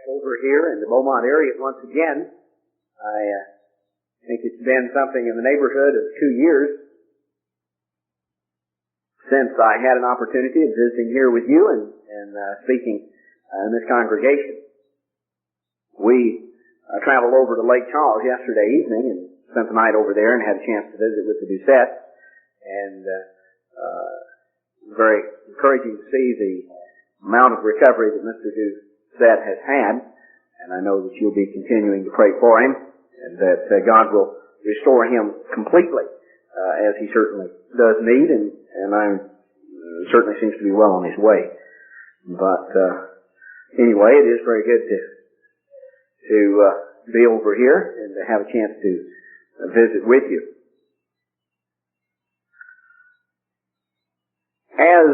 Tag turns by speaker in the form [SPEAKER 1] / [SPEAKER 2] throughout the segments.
[SPEAKER 1] over here in the Beaumont area once again. I think it's been something in the neighborhood of 2 years since I had an opportunity of visiting here with you and speaking in this congregation. We traveled over to Lake Charles yesterday evening and spent the night over there and had a chance to visit with the Doucettes. And very encouraging to see the amount of recovery that Mr. Doucette has had. And I know that you'll be continuing to pray for him and that God will restore him completely, as he certainly does need, and certainly seems to be well on his way. But anyway, it is very good to be over here and to have a chance to visit with you. As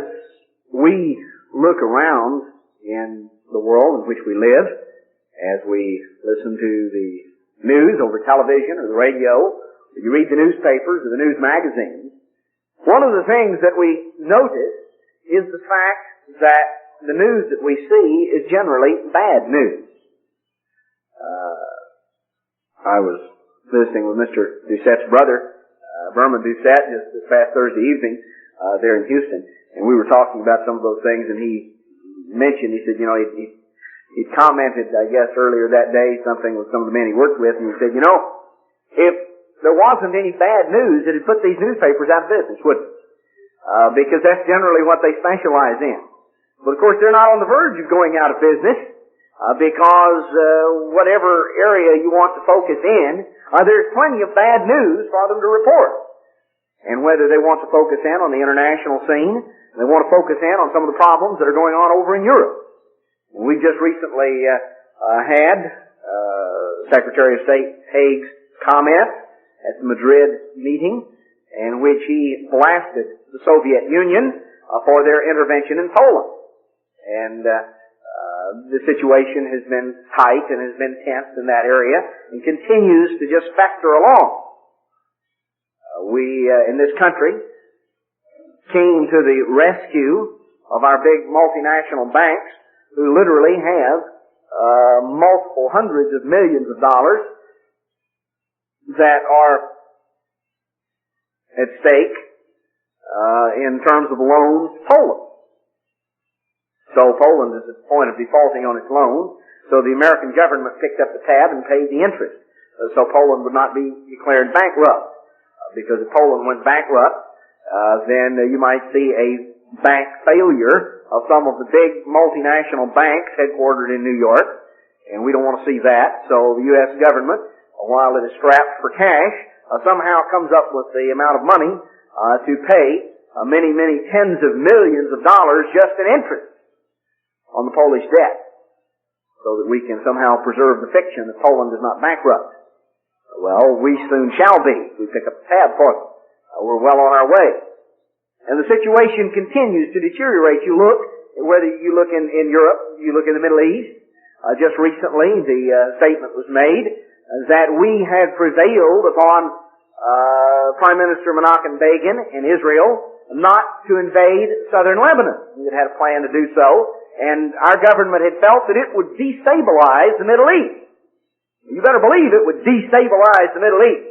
[SPEAKER 1] we look around in the world in which we live, as we listen to the news over television or the radio, or you read the newspapers or the news magazines, one of the things that we notice is the fact that the news that we see is generally bad news. I was visiting with Mr. Doucette's brother, Vernon Doucette, just this past Thursday evening there in Houston, and we were talking about some of those things, and he mentioned, he said, he commented, I guess, earlier that day, something with some of the men he worked with, and he said, if there wasn't any bad news, it'd put these newspapers out of business, wouldn't it? Because that's generally what they specialize in. But of course, they're not on the verge of going out of business, because whatever area you want to focus in, there's plenty of bad news for them to report. And whether they want to focus in on the international scene, they want to focus in on some of the problems that are going on over in Europe. And we just recently had Secretary of State Haig's comment at the Madrid meeting, in which he blasted the Soviet Union for their intervention in Poland. And the situation has been tight and has been tense in that area and continues to just fester along. We, in this country, came to the rescue of our big multinational banks who literally have multiple hundreds of millions of dollars that are at stake in terms of loans to Poland. So Poland is at the point of defaulting on its loan, so the American government picked up the tab and paid the interest. So Poland would not be declared bankrupt. Because if Poland went bankrupt, then you might see a bank failure of some of the big multinational banks headquartered in New York, and we don't want to see that. So the U.S. government, while it is strapped for cash, somehow comes up with the amount of money to pay many, many tens of millions of dollars just in interest on the Polish debt, so that we can somehow preserve the fiction that Poland is not bankrupt. Well, we soon shall be. We pick up the tab for them. We're well on our way. And the situation continues to deteriorate. You look, whether you look in Europe, you look in the Middle East. Just recently, the statement was made that we had prevailed upon Prime Minister Menachem Begin in Israel not to invade southern Lebanon. We had a plan to do so, and our government had felt that it would destabilize the Middle East. You better believe it would destabilize the Middle East.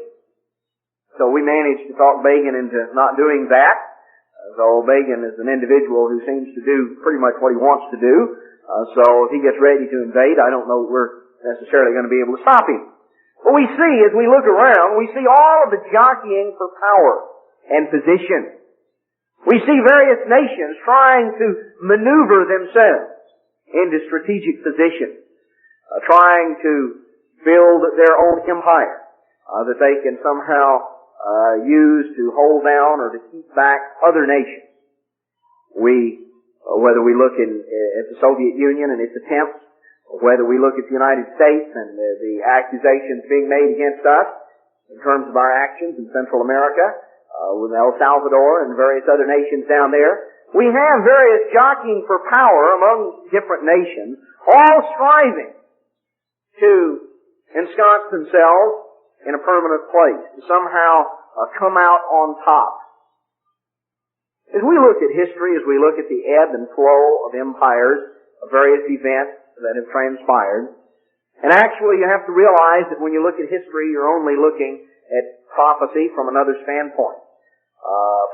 [SPEAKER 1] So we managed to talk Begin into not doing that. So Begin is an individual who seems to do pretty much what he wants to do. So if he gets ready to invade, I don't know that we're necessarily going to be able to stop him. But we see, as we look around, we see all of the jockeying for power and position. We see various nations trying to maneuver themselves into strategic position, trying to build their own empire that they can somehow use to hold down or to keep back other nations. Whether we look at the Soviet Union and its attempts, or whether we look at the United States and the accusations being made against us in terms of our actions in Central America, with El Salvador and various other nations down there, we have various jockeying for power among different nations, all striving to ensconce themselves in a permanent place, to somehow come out on top. As we look at history, as we look at the ebb and flow of empires, of various events, that have transpired. And actually, you have to realize that when you look at history, you're only looking at prophecy from another standpoint.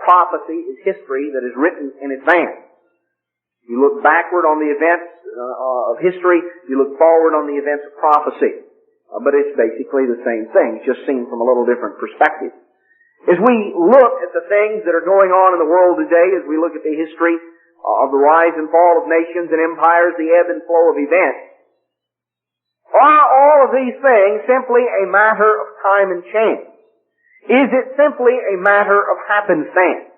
[SPEAKER 1] Prophecy is history that is written in advance. You look backward on the events of history, you look forward on the events of prophecy. But it's basically the same thing, just seen from a little different perspective. As we look at the things that are going on in the world today, as we look at the history of the rise and fall of nations and empires, the ebb and flow of events, are all of these things simply a matter of time and chance? Is it simply a matter of happenstance?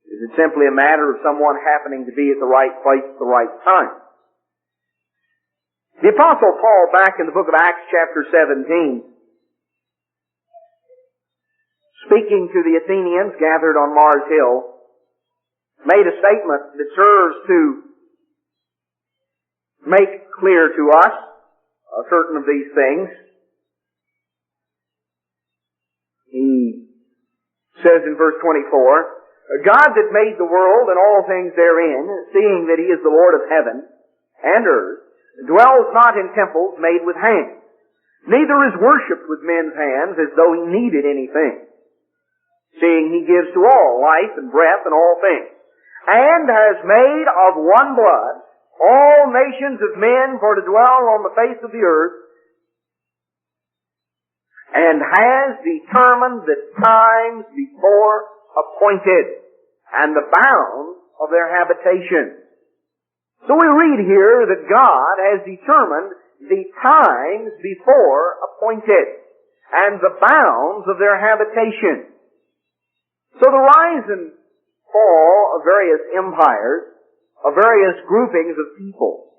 [SPEAKER 1] Is it simply a matter of someone happening to be at the right place at the right time? The Apostle Paul, back in the book of Acts chapter 17, speaking to the Athenians gathered on Mars Hill, made a statement that serves to make clear to us certain of these things. He says in verse 24, God that made the world and all things therein, seeing that He is the Lord of heaven and earth, dwells not in temples made with hands, neither is worshipped with men's hands as though He needed anything, seeing He gives to all life and breath and all things, and has made of one blood all nations of men for to dwell on the face of the earth, and has determined the times before appointed, and the bounds of their habitation. So we read here that God has determined the times before appointed, and the bounds of their habitation. So the rise and fall of various empires, of various groupings of people,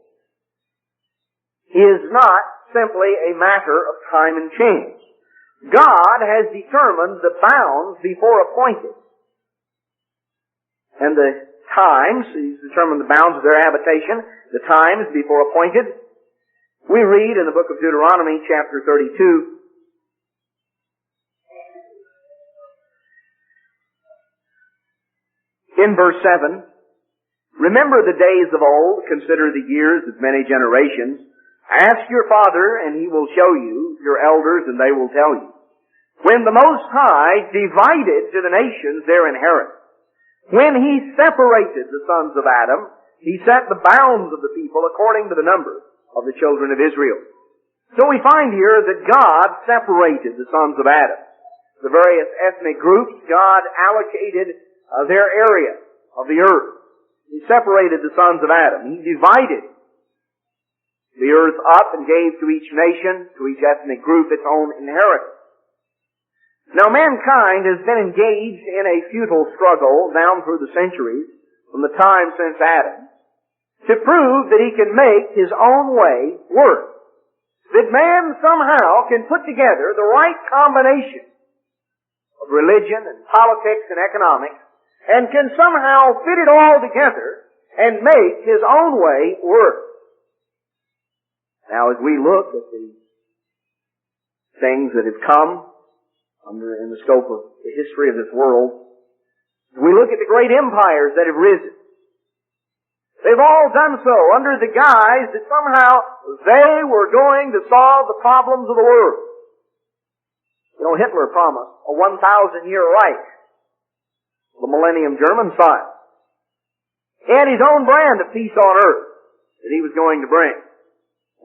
[SPEAKER 1] is not simply a matter of time and chance. God has determined the bounds before appointed. And the times, He's determined the bounds of their habitation, the times before appointed. We read in the book of Deuteronomy chapter 32, in verse 7, remember the days of old, consider the years of many generations. Ask your father, and he will show you, your elders, and they will tell you. When the Most High divided to the nations their inheritance, when He separated the sons of Adam, He set the bounds of the people according to the number of the children of Israel. So we find here that God separated the sons of Adam. The various ethnic groups, God allocated their area of the earth. He separated the sons of Adam. He divided the earth up and gave to each nation, to each ethnic group, its own inheritance. Now mankind has been engaged in a futile struggle down through the centuries, from the time since Adam, to prove that he can make his own way work. That man somehow can put together the right combination of religion and politics and economics, and can somehow fit it all together and make his own way work. Now, as we look at the things that have come in the scope of the history of this world, we look at the great empires that have risen. They've all done so under the guise that somehow they were going to solve the problems of the world. You know, Hitler promised a 1,000-year Reich, the Millennium German style. He had his own brand of peace on earth that he was going to bring.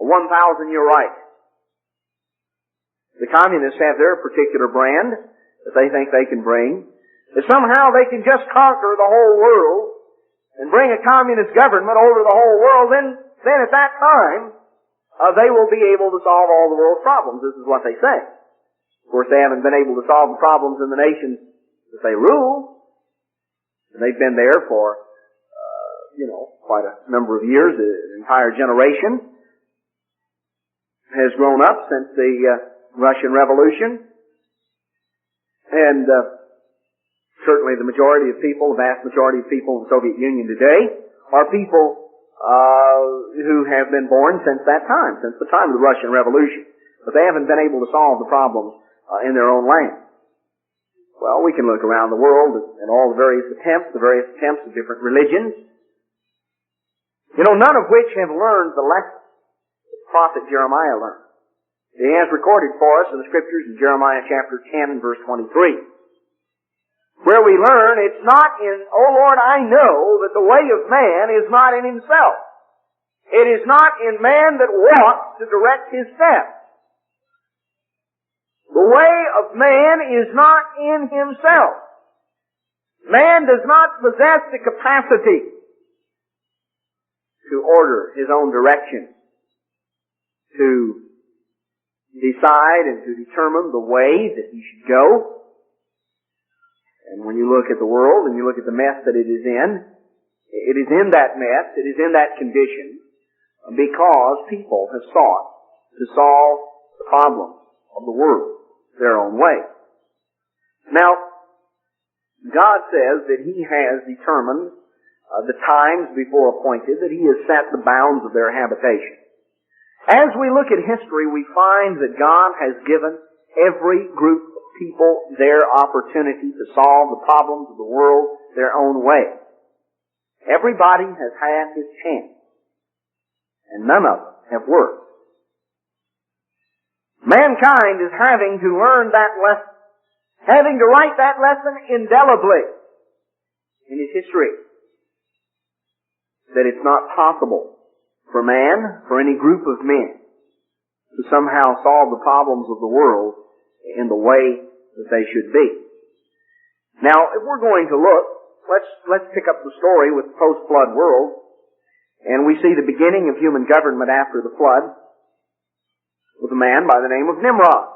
[SPEAKER 1] A 1,000-year Reich. The communists have their particular brand that they think they can bring. That somehow they can just conquer the whole world and bring a communist government over the whole world, then at that time, they will be able to solve all the world's problems. This is what they say. Of course, they haven't been able to solve the problems in the nations that they rule. And they've been there for, quite a number of years. An entire generation has grown up since the Russian Revolution. And certainly the majority of people, the vast majority of people in the Soviet Union today, are people who have been born since that time, since the time of the Russian Revolution. But they haven't been able to solve the problems in their own land. Well, we can look around the world and all the various attempts of different religions. None of which have learned the lesson that the prophet Jeremiah learned. He has recorded for us in the Scriptures in Jeremiah chapter 10 and verse 23, where we learn it's not in, "O Lord, I know that the way of man is not in himself. It is not in man that walks to direct his steps." The way of man is not in himself. Man does not possess the capacity to order his own direction, to decide and to determine the way that he should go. And when you look at the world and you look at the mess that it is in that mess, it is in that condition because people have sought to solve the problems of the world their own way. Now, God says that He has determined the times before appointed, that He has set the bounds of their habitation. As we look at history, we find that God has given every group of people their opportunity to solve the problems of the world their own way. Everybody has had his chance, and none of them have worked. Mankind is having to learn that lesson, having to write that lesson indelibly in his history, that it's not possible for man, for any group of men, to somehow solve the problems of the world in the way that they should be. Now, if we're going to look, let's pick up the story with the post-flood world, and we see the beginning of human government after the flood with a man by the name of Nimrod,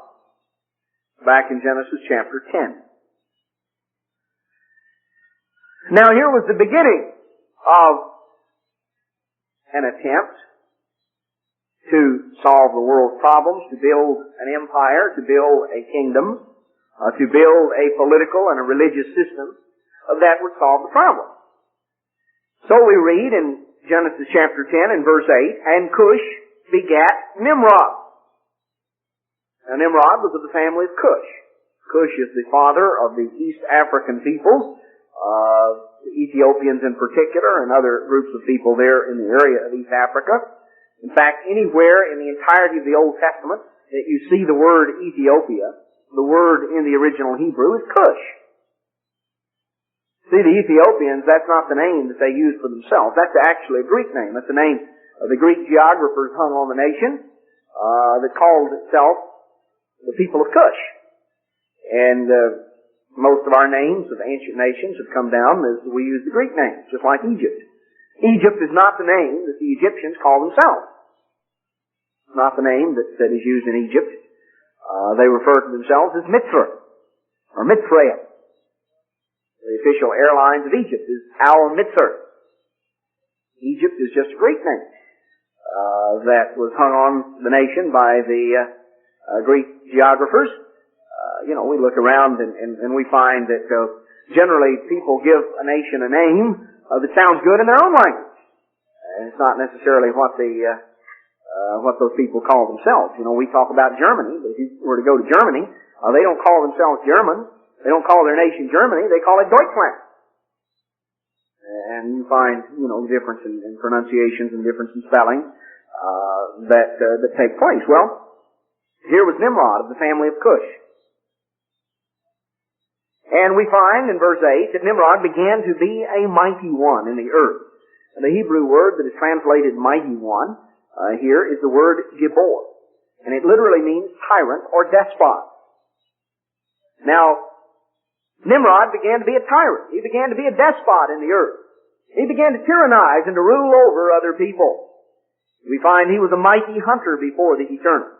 [SPEAKER 1] back in Genesis chapter 10. Now, here was the beginning of an attempt to solve the world's problems, to build an empire, to build a kingdom, to build a political and a religious system that would solve the problem. So we read in Genesis chapter 10 and verse 8, "And Cush begat Nimrod." Now Nimrod was of the family of Cush. Cush is the father of the East African peoples, the Ethiopians in particular, and other groups of people there in the area of East Africa. In fact, anywhere in the entirety of the Old Testament that you see the word Ethiopia, the word in the original Hebrew is Cush. See, the Ethiopians, that's not the name that they used for themselves. That's actually a Greek name. That's the name the Greek geographers hung on the nation that called itself the people of Cush. And most of our names of ancient nations have come down as we use the Greek names, just like Egypt. Egypt is not the name that the Egyptians call themselves. It's not the name that is used in Egypt. They refer to themselves as Mithra, or Mithraim. The official airlines of Egypt is Al Mithra. Egypt is just a Greek name that was hung on the nation by the Greek geographers. We look around and we find that generally people give a nation a name that sounds good in their own language. And it's not necessarily what those people call themselves. We talk about Germany, but if you were to go to Germany, they don't call themselves German. They don't call their nation Germany. They call it Deutschland. And you find, difference in pronunciations and difference in spelling that take place. Well, here was Nimrod of the family of Cush. And we find in verse 8 that Nimrod began to be a mighty one in the earth. And the Hebrew word that is translated mighty one here is the word Gibor. And it literally means tyrant or despot. Now, Nimrod began to be a tyrant. He began to be a despot in the earth. He began to tyrannize and to rule over other people. We find he was a mighty hunter before the Eternal.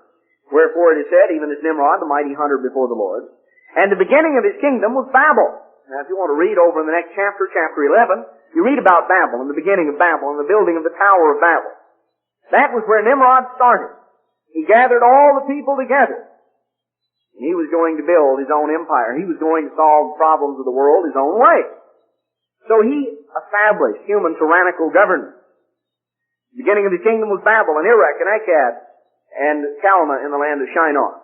[SPEAKER 1] Wherefore it is said, even as Nimrod, the mighty hunter before the Lord. And the beginning of his kingdom was Babel. Now, if you want to read over in the next chapter, chapter 11, you read about Babel and the beginning of Babel and the building of the Tower of Babel. That was where Nimrod started. He gathered all the people together. And he was going to build his own empire. He was going to solve the problems of the world his own way. So he established human tyrannical government. The beginning of the kingdom was Babel and Erech and Akkad and Calneh in the land of Shinar.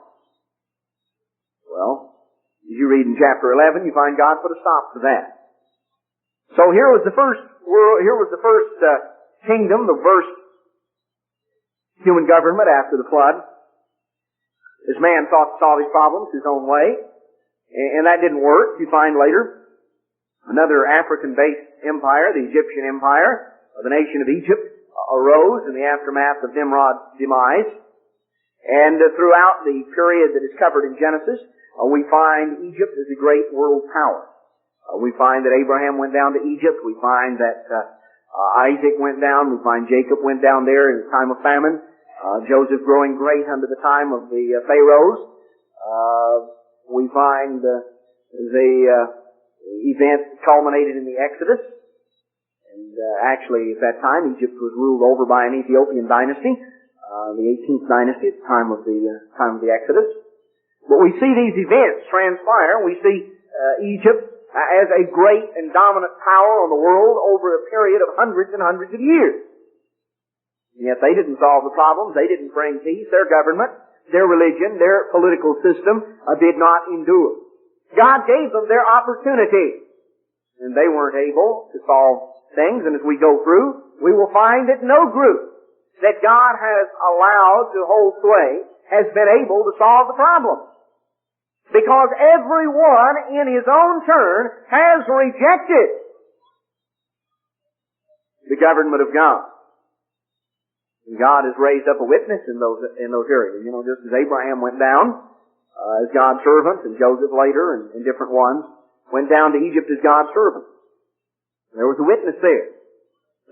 [SPEAKER 1] Well, as you read in chapter 11, you find God put a stop to that. So here was the first kingdom, the first human government after the flood. This man thought to solve his problems his own way, and that didn't work. You find later another African-based empire, the Egyptian Empire, the nation of Egypt, arose in the aftermath of Nimrod's demise. And throughout the period that is covered in Genesis, we find Egypt as a great world power. We find that Abraham went down to Egypt. We find that Isaac went down. We find Jacob went down there in the time of famine. Joseph growing great under the time of the Pharaohs. We find the event culminated in the Exodus. And actually, at that time, Egypt was ruled over by an Ethiopian dynasty, the 18th dynasty at the time of the Exodus. But we see these events transpire. We see Egypt as a great and dominant power on the world over a period of hundreds and hundreds of years. And yet they didn't solve the problems. They didn't bring peace. Their government, their religion, their political system did not endure. God gave them their opportunity, and they weren't able to solve things. And as we go through, we will find that no group that God has allowed to hold sway has been able to solve the problem. Because everyone in his own turn has rejected the government of God. And God has raised up a witness in those areas. You know, just as Abraham went down as God's servant, and Joseph later, and different ones went down to Egypt as God's servant. There was a witness there.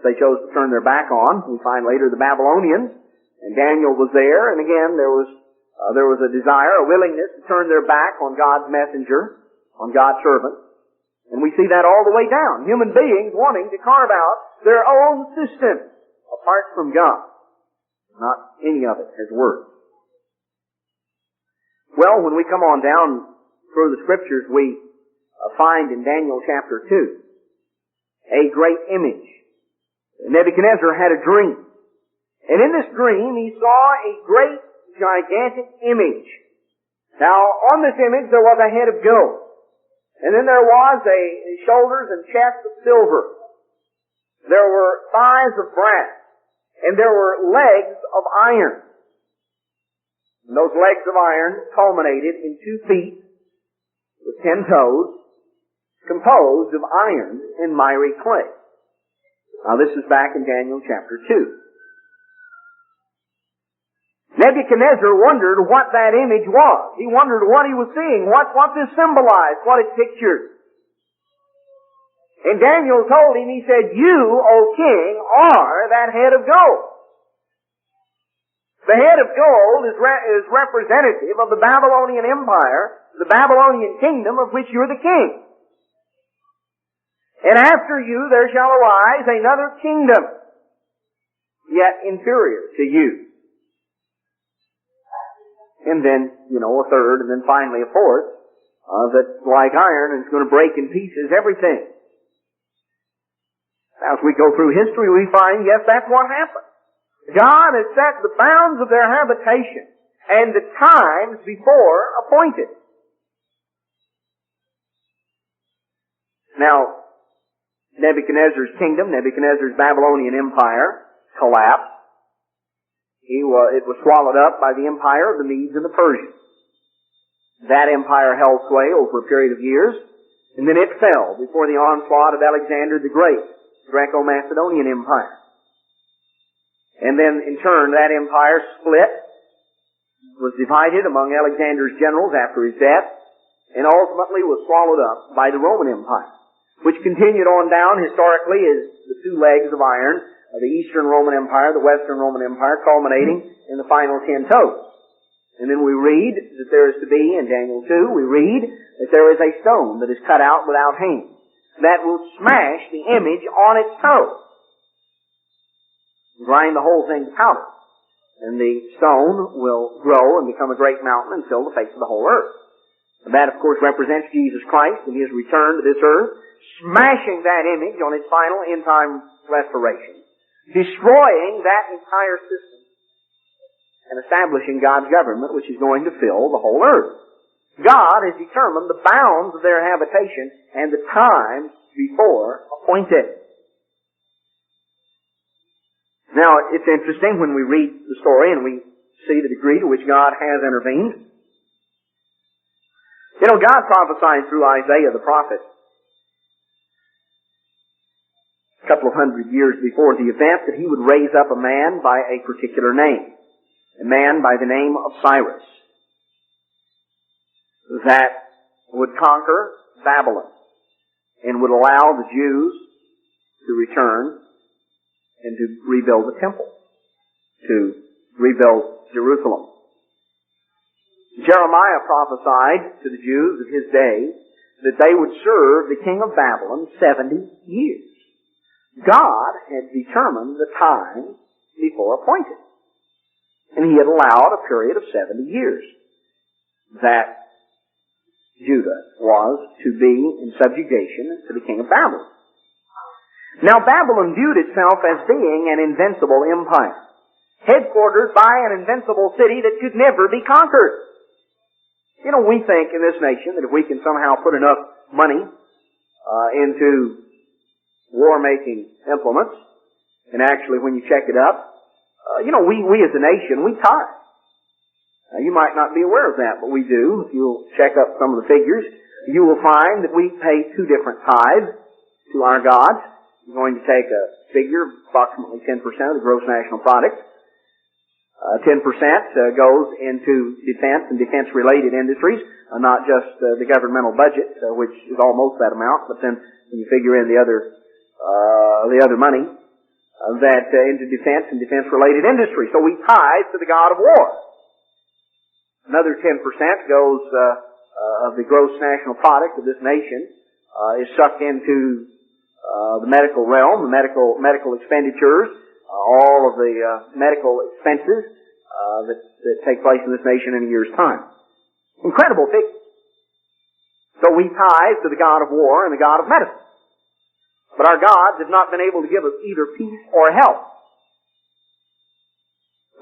[SPEAKER 1] They chose to turn their back on. We find later the Babylonians, and Daniel was there, and again there was a desire, a willingness to turn their back on God's messenger, on God's servant. And we see that all the way down. Human beings wanting to carve out their own system apart from God. Not any of it has worked. Well, when we come on down through the Scriptures, we find in Daniel chapter 2 a great image. Nebuchadnezzar had a dream. And in this dream, he saw a great, gigantic image. Now, on this image, there was a head of gold. And then there was a shoulders and chest of silver. There were thighs of brass. And there were legs of iron. And those legs of iron culminated in 2 feet with 10 toes, composed of iron and miry clay. Now this is back in Daniel chapter 2. Nebuchadnezzar wondered what that image was. He wondered what he was seeing, what this symbolized, what it pictured. And Daniel told him, he said, "You, O king, are that head of gold." The head of gold is representative of the Babylonian Empire, the Babylonian kingdom of which you're the king. And after you there shall arise another kingdom, yet inferior to you. And then, a third, and then finally a fourth, that like iron is going to break in pieces everything. As we go through history, we find, yes, that's what happened. God has set the bounds of their habitation and the times before appointed. Now, Nebuchadnezzar's kingdom, Nebuchadnezzar's Babylonian Empire, collapsed. It was swallowed up by the empire of the Medes and the Persians. That empire held sway over a period of years, and then it fell before the onslaught of Alexander the Great, Greco-Macedonian Empire. And then, in turn, that empire split, was divided among Alexander's generals after his death, and ultimately was swallowed up by the Roman Empire, which continued on down historically as the 2 legs of iron, the Eastern Roman Empire, the Western Roman Empire, culminating in the final 10 toes. And then we read that there is to be, in Daniel 2, we read that there is a stone that is cut out without hands that will smash the image on its toe, grind the whole thing to powder. And the stone will grow and become a great mountain and fill the face of the whole earth. And that, of course, represents Jesus Christ and His return to this earth, smashing that image on its final end-time restoration, destroying that entire system, and establishing God's government, which is going to fill the whole earth. God has determined the bounds of their habitation and the times before appointed. Now, it's interesting when we read the story and we see the degree to which God has intervened. You know, God prophesied through Isaiah the prophet a couple of hundred years before the event that He would raise up a man by a particular name. A man by the name of Cyrus. That would conquer Babylon and would allow the Jews to return and to rebuild the temple, to rebuild Jerusalem. Jeremiah prophesied to the Jews of his day that they would serve the king of Babylon 70 years. God had determined the time before appointed. And He had allowed a period of 70 years that Judah was to be in subjugation to the king of Babylon. Now Babylon viewed itself as being an invincible empire, headquartered by an invincible city that could never be conquered. You know, we think in this nation that if we can somehow put enough money into war-making implements, and actually when you check it up, we as a nation, we tithe. Now, you might not be aware of that, but we do. If you'll check up some of the figures, you will find that we pay two different tithes to our gods. We're going to take a figure, approximately 10% of the gross national product. 10% goes into defense and defense-related industries, not just the governmental budget, which is almost that amount, but then when you figure in the other money, that into defense and defense-related industry. So we tithe to the God of war. Another 10% goes of the gross national product of this nation is sucked into the medical realm, the medical expenditures, all of the medical expenses that take place in this nation in a year's time. Incredible figure. So we tithe to the God of war and the God of medicine. But our gods have not been able to give us either peace or health.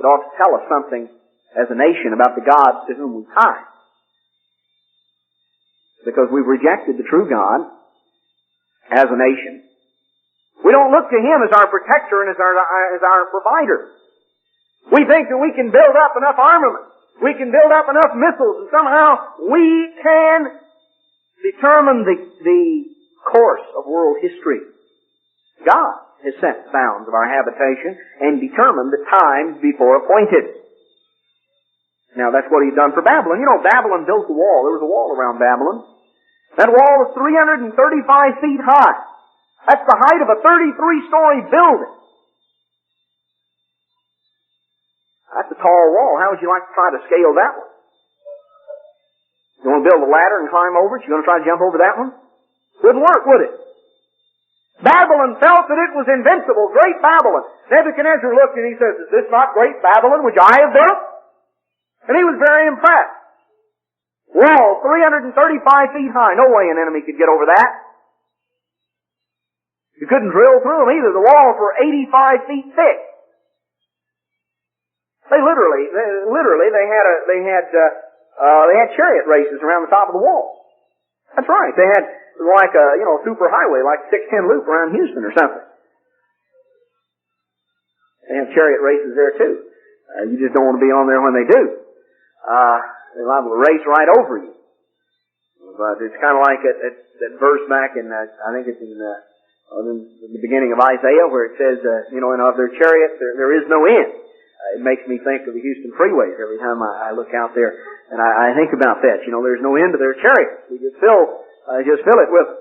[SPEAKER 1] It ought to tell us something as a nation about the gods to whom we tithe. Because we've rejected the true God as a nation. We don't look to Him as our protector and as our provider. We think that we can build up enough armament, we can build up enough missiles, and somehow we can determine the course of world history. God has set the bounds of our habitation and determined the time before appointed. Now that's what He's done for Babylon. You know, Babylon built a wall. There was a wall around Babylon. That wall was 335 feet high. That's the height of a 33-story building. That's a tall wall. How would you like to try to scale that one? You want to build a ladder and climb over it? You going to try to jump over that one? Wouldn't work, would it? Babylon felt that it was invincible, great Babylon. Nebuchadnezzar looked and he says, "Is this not great Babylon which I have built?" And he was very impressed. Wall 335 feet high. No way an enemy could get over that. You couldn't drill through them either. The walls were 85 feet thick. They had chariot races around the top of the wall. That's right. They had like a super highway, like 610 loop around Houston or something. They have chariot races there too. You just don't want to be on there when they do. They're liable to race right over you. But it's kind of like that verse back in, I think it's in the beginning of Isaiah where it says, and of their chariots there is no end. It makes me think of the Houston freeways every time I look out there, and I think about that. There's no end to their chariots. You just fill it with them.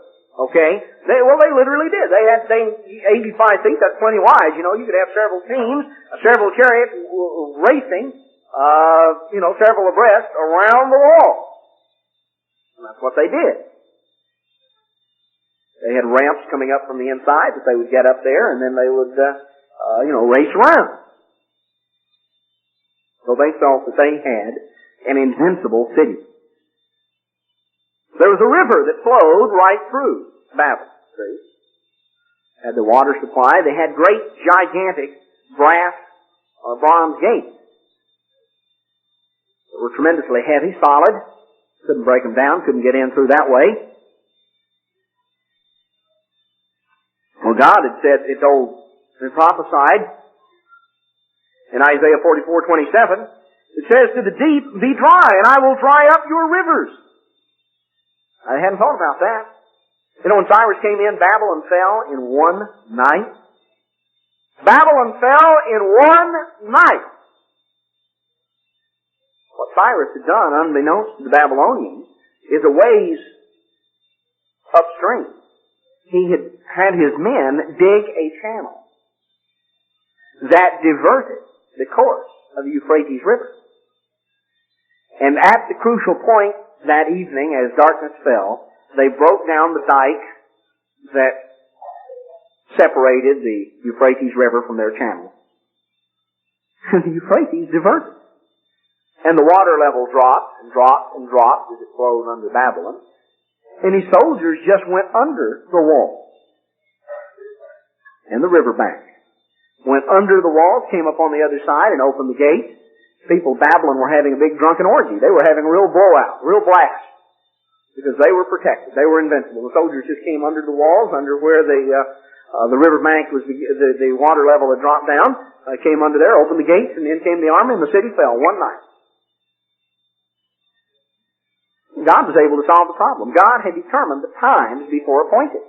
[SPEAKER 1] Okay? They literally did. They had 85 feet, that's plenty wide. You could have several teams, several chariots racing, several abreast around the wall. And that's what they did. They had ramps coming up from the inside that they would get up there, and then they would, race around. So they felt that they had an invincible city. There was a river that flowed right through Babylon. See? Had the water supply. They had great, gigantic brass or bronze gates. They were tremendously heavy, solid. Couldn't break them down. Couldn't get in through that way. Well, God had said, He prophesied In Isaiah 44:27, it says, to the deep, be dry, and I will dry up your rivers. I hadn't thought about that. You know, when Cyrus came in, Babylon fell in one night. Babylon fell in one night. What Cyrus had done, unbeknownst to the Babylonians, is a ways upstream. He had his men dig a channel that diverted the course of the Euphrates River. And at the crucial point that evening, as darkness fell, they broke down the dike that separated the Euphrates River from their channel. The Euphrates diverted. And the water level dropped and dropped and dropped as it flowed under Babylon. And his soldiers just went under the wall. And the riverbank. Went under the walls, came up on the other side and opened the gates. People of Babylon were having a big drunken orgy. They were having a real blowout, real blast. Because they were protected. They were invincible. The soldiers just came under the walls, under where the riverbank was, the water level had dropped down, came under there, opened the gates, and in came the army, and the city fell one night. God was able to solve the problem. God had determined the times before appointed.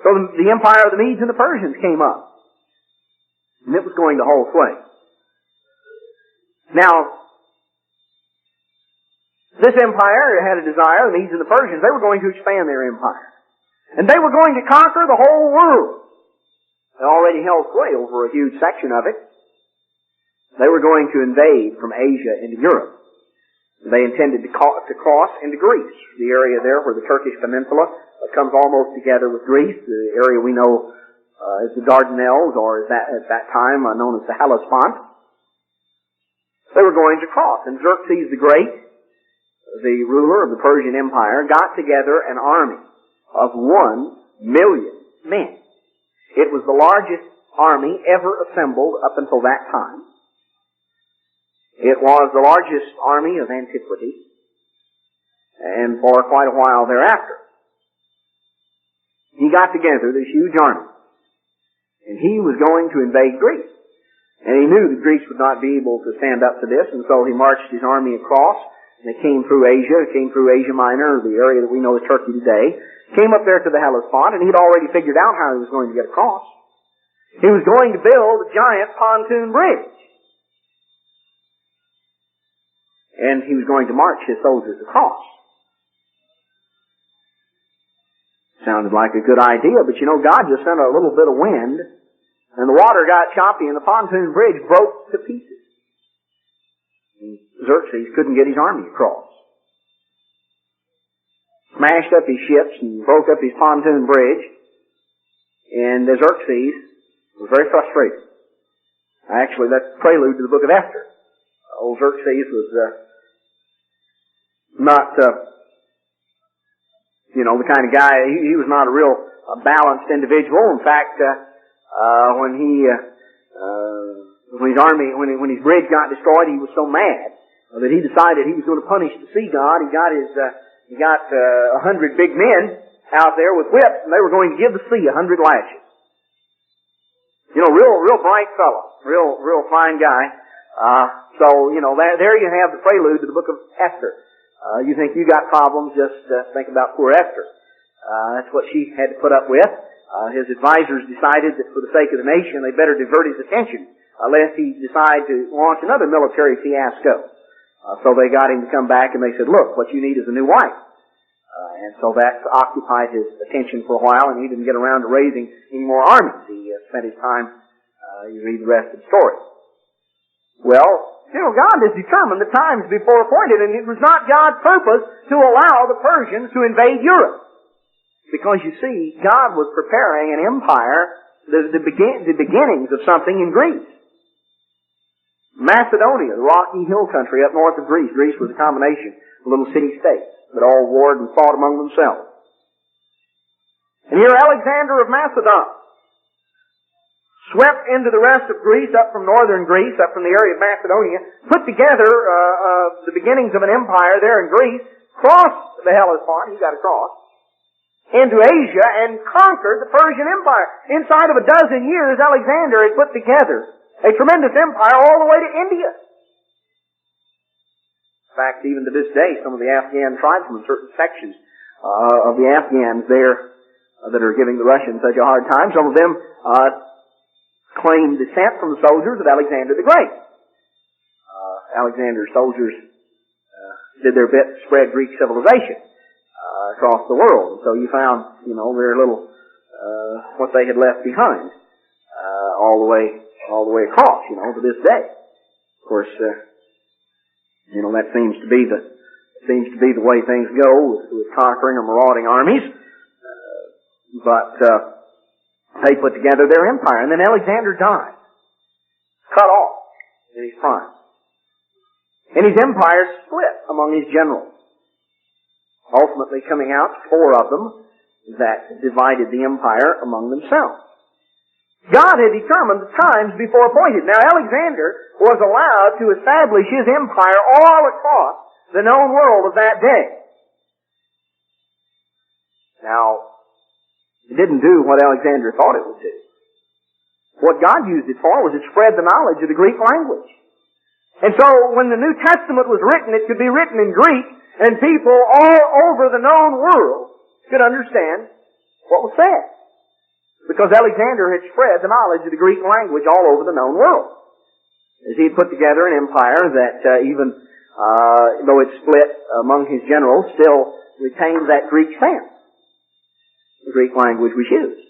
[SPEAKER 1] So the empire of the Medes and the Persians came up. And it was going to hold sway. Now, this empire had a desire, the Medes and the Persians, they were going to expand their empire. And they were going to conquer the whole world. They already held sway over a huge section of it. They were going to invade from Asia into Europe. They intended to cross into Greece, the area there where the Turkish peninsula comes almost together with Greece, the area we know as the Dardanelles, or at that time known as the Hellespont. They were going to cross, and Xerxes the Great, the ruler of the Persian Empire, got together an army of 1 million men. It was the largest army ever assembled up until that time. It was the largest army of antiquity, and for quite a while thereafter. He got together this huge army, and he was going to invade Greece. And he knew that Greece would not be able to stand up to this, and so he marched his army across, and they came through Asia Minor, the area that we know as Turkey today, came up there to the Hellespont, and he'd already figured out how he was going to get across. He was going to build a giant pontoon bridge. And he was going to march his soldiers across. Sounded like a good idea, but you know, God just sent a little bit of wind, and the water got choppy, and the pontoon bridge broke to pieces. And Xerxes couldn't get his army across. Smashed up his ships and broke up his pontoon bridge, and Xerxes was very frustrated. Actually, that's the prelude to the book of Esther. Old Xerxes was not, the kind of guy, he was not a real balanced individual. In fact, when his bridge got destroyed, he was so mad that he decided he was going to punish the sea god. He got 100 big men out there with whips, and they were going to give the sea 100 lashes. Real bright fellow, real fine guy. So there you have the prelude to the book of Esther. You think you got problems, just think about poor Esther. That's what she had to put up with. His advisors decided that for the sake of the nation, they better divert his attention, lest he decide to launch another military fiasco. So they got him to come back, and they said, look, what you need is a new wife. And so that occupied his attention for a while, and he didn't get around to raising any more armies. He spent his time, you read the rest of the story. Well, God has determined the times before appointed, and it was not God's purpose to allow the Persians to invade Europe. Because you see, God was preparing an empire, the beginnings of something in Greece. Macedonia, the rocky hill country up north of Greece. Greece was a combination of little city-states that all warred and fought among themselves. And here Alexander of Macedon swept into the rest of Greece, up from northern Greece, up from the area of Macedonia, put together the beginnings of an empire there in Greece, crossed the Hellespont, he got across, into Asia and conquered the Persian Empire. Inside of a dozen years, Alexander had put together a tremendous empire all the way to India. In fact, even to this day, some of the Afghan tribesmen, certain sections of the Afghans there that are giving the Russians such a hard time, some of them claim descent from the soldiers of Alexander the Great. Alexander's soldiers did their bit to spread Greek civilization across the world. And so you found, very little what they had left behind all the way across, to this day. Of course, that seems to be the way things go with conquering or marauding armies. But they put together their empire, and then Alexander died, cut off in his prime. And his empire split among his generals, ultimately coming out 4 of them that divided the empire among themselves. God had determined the times before appointed. Now Alexander was allowed to establish his empire all across the known world of that day. Now, it didn't do what Alexander thought it would do. What God used it for was to spread the knowledge of the Greek language. And so when the New Testament was written, it could be written in Greek, and people all over the known world could understand what was said. Because Alexander had spread the knowledge of the Greek language all over the known world. As he had put together an empire that even though it split among his generals, still retained that Greek sense. The Greek language was used.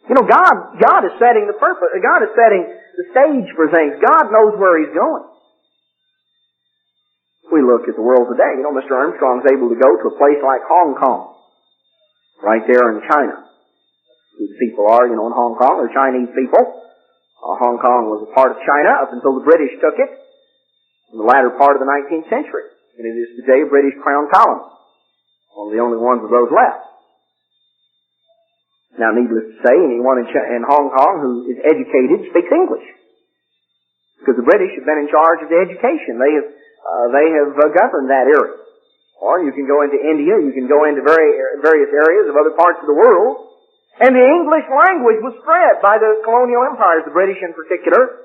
[SPEAKER 1] God is setting the purpose. God is setting the stage for things. God knows where He's going. We look at the world today. Mr. Armstrong's able to go to a place like Hong Kong, right there in China. Who the people are, in Hong Kong, they're Chinese people. Hong Kong was a part of China up until the British took it in the latter part of the 19th century. And it is today a British crown colony. One of the only ones of those left. Now, needless to say, anyone in Hong Kong who is educated speaks English. Because the British have been in charge of the education. They have governed that area. Or you can go into India, you can go into various areas of other parts of the world, and the English language was spread by the colonial empires, the British in particular,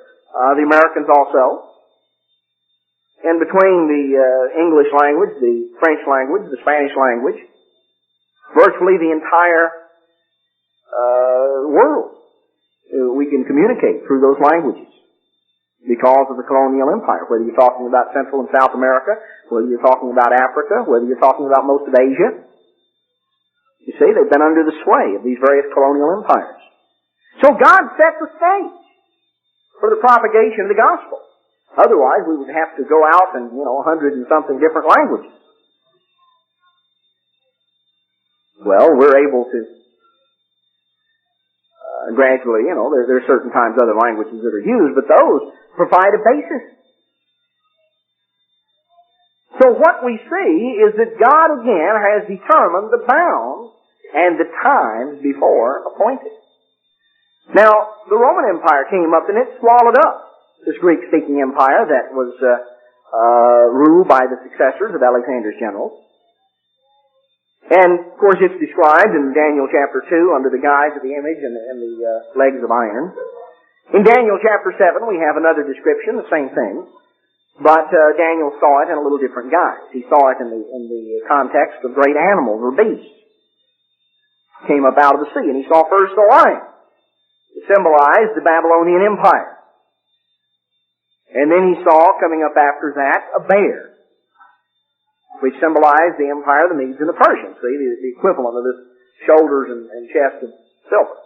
[SPEAKER 1] the Americans also. And between the English language, the French language, the Spanish language, virtually the entire world, we can communicate through those languages because of the colonial empire. Whether you're talking about Central and South America, whether you're talking about Africa, whether you're talking about most of Asia, you see, they've been under the sway of these various colonial empires. So God set the stage for the propagation of the gospel. Otherwise, we would have to go out and, 100 and something different languages. Well, we're able to gradually, there are certain times other languages that are used, but those provide a basis. So what we see is that God again has determined the bounds and the times before appointed. Now, the Roman Empire came up and it swallowed up this Greek-speaking empire that was ruled by the successors of Alexander's generals. And, of course, it's described in Daniel chapter 2 under the guise of the image and the legs of iron. In Daniel chapter 7, we have another description, the same thing. But Daniel saw it in a little different guise. He saw it in the context of great animals or beasts. Came up out of the sea, and he saw first the lion. It symbolized the Babylonian Empire. And then he saw, coming up after that, a bear, which symbolized the empire of the Medes and the Persians. See, the equivalent of this shoulders and chest of silver.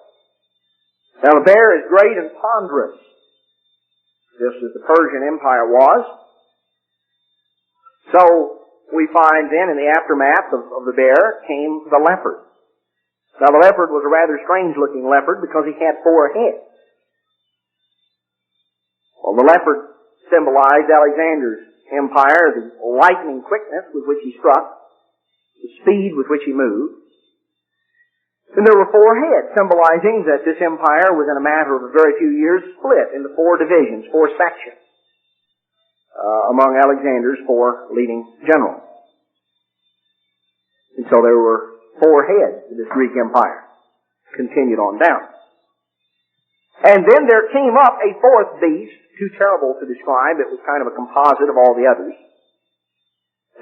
[SPEAKER 1] Now the bear is great and ponderous, just as the Persian Empire was. So we find then in the aftermath of the bear came the leopard. Now the leopard was a rather strange looking leopard because he had 4 heads. Well, the leopard symbolized Alexander's empire, the lightning quickness with which he struck, the speed with which he moved. And there were 4 heads, symbolizing that this empire, within a matter of a very few years, split into 4 divisions, 4 sections, among Alexander's 4 leading generals. And so there were 4 heads to this Greek Empire. Continued on down. And then there came up a 4th beast, too terrible to describe. It was kind of a composite of all the others.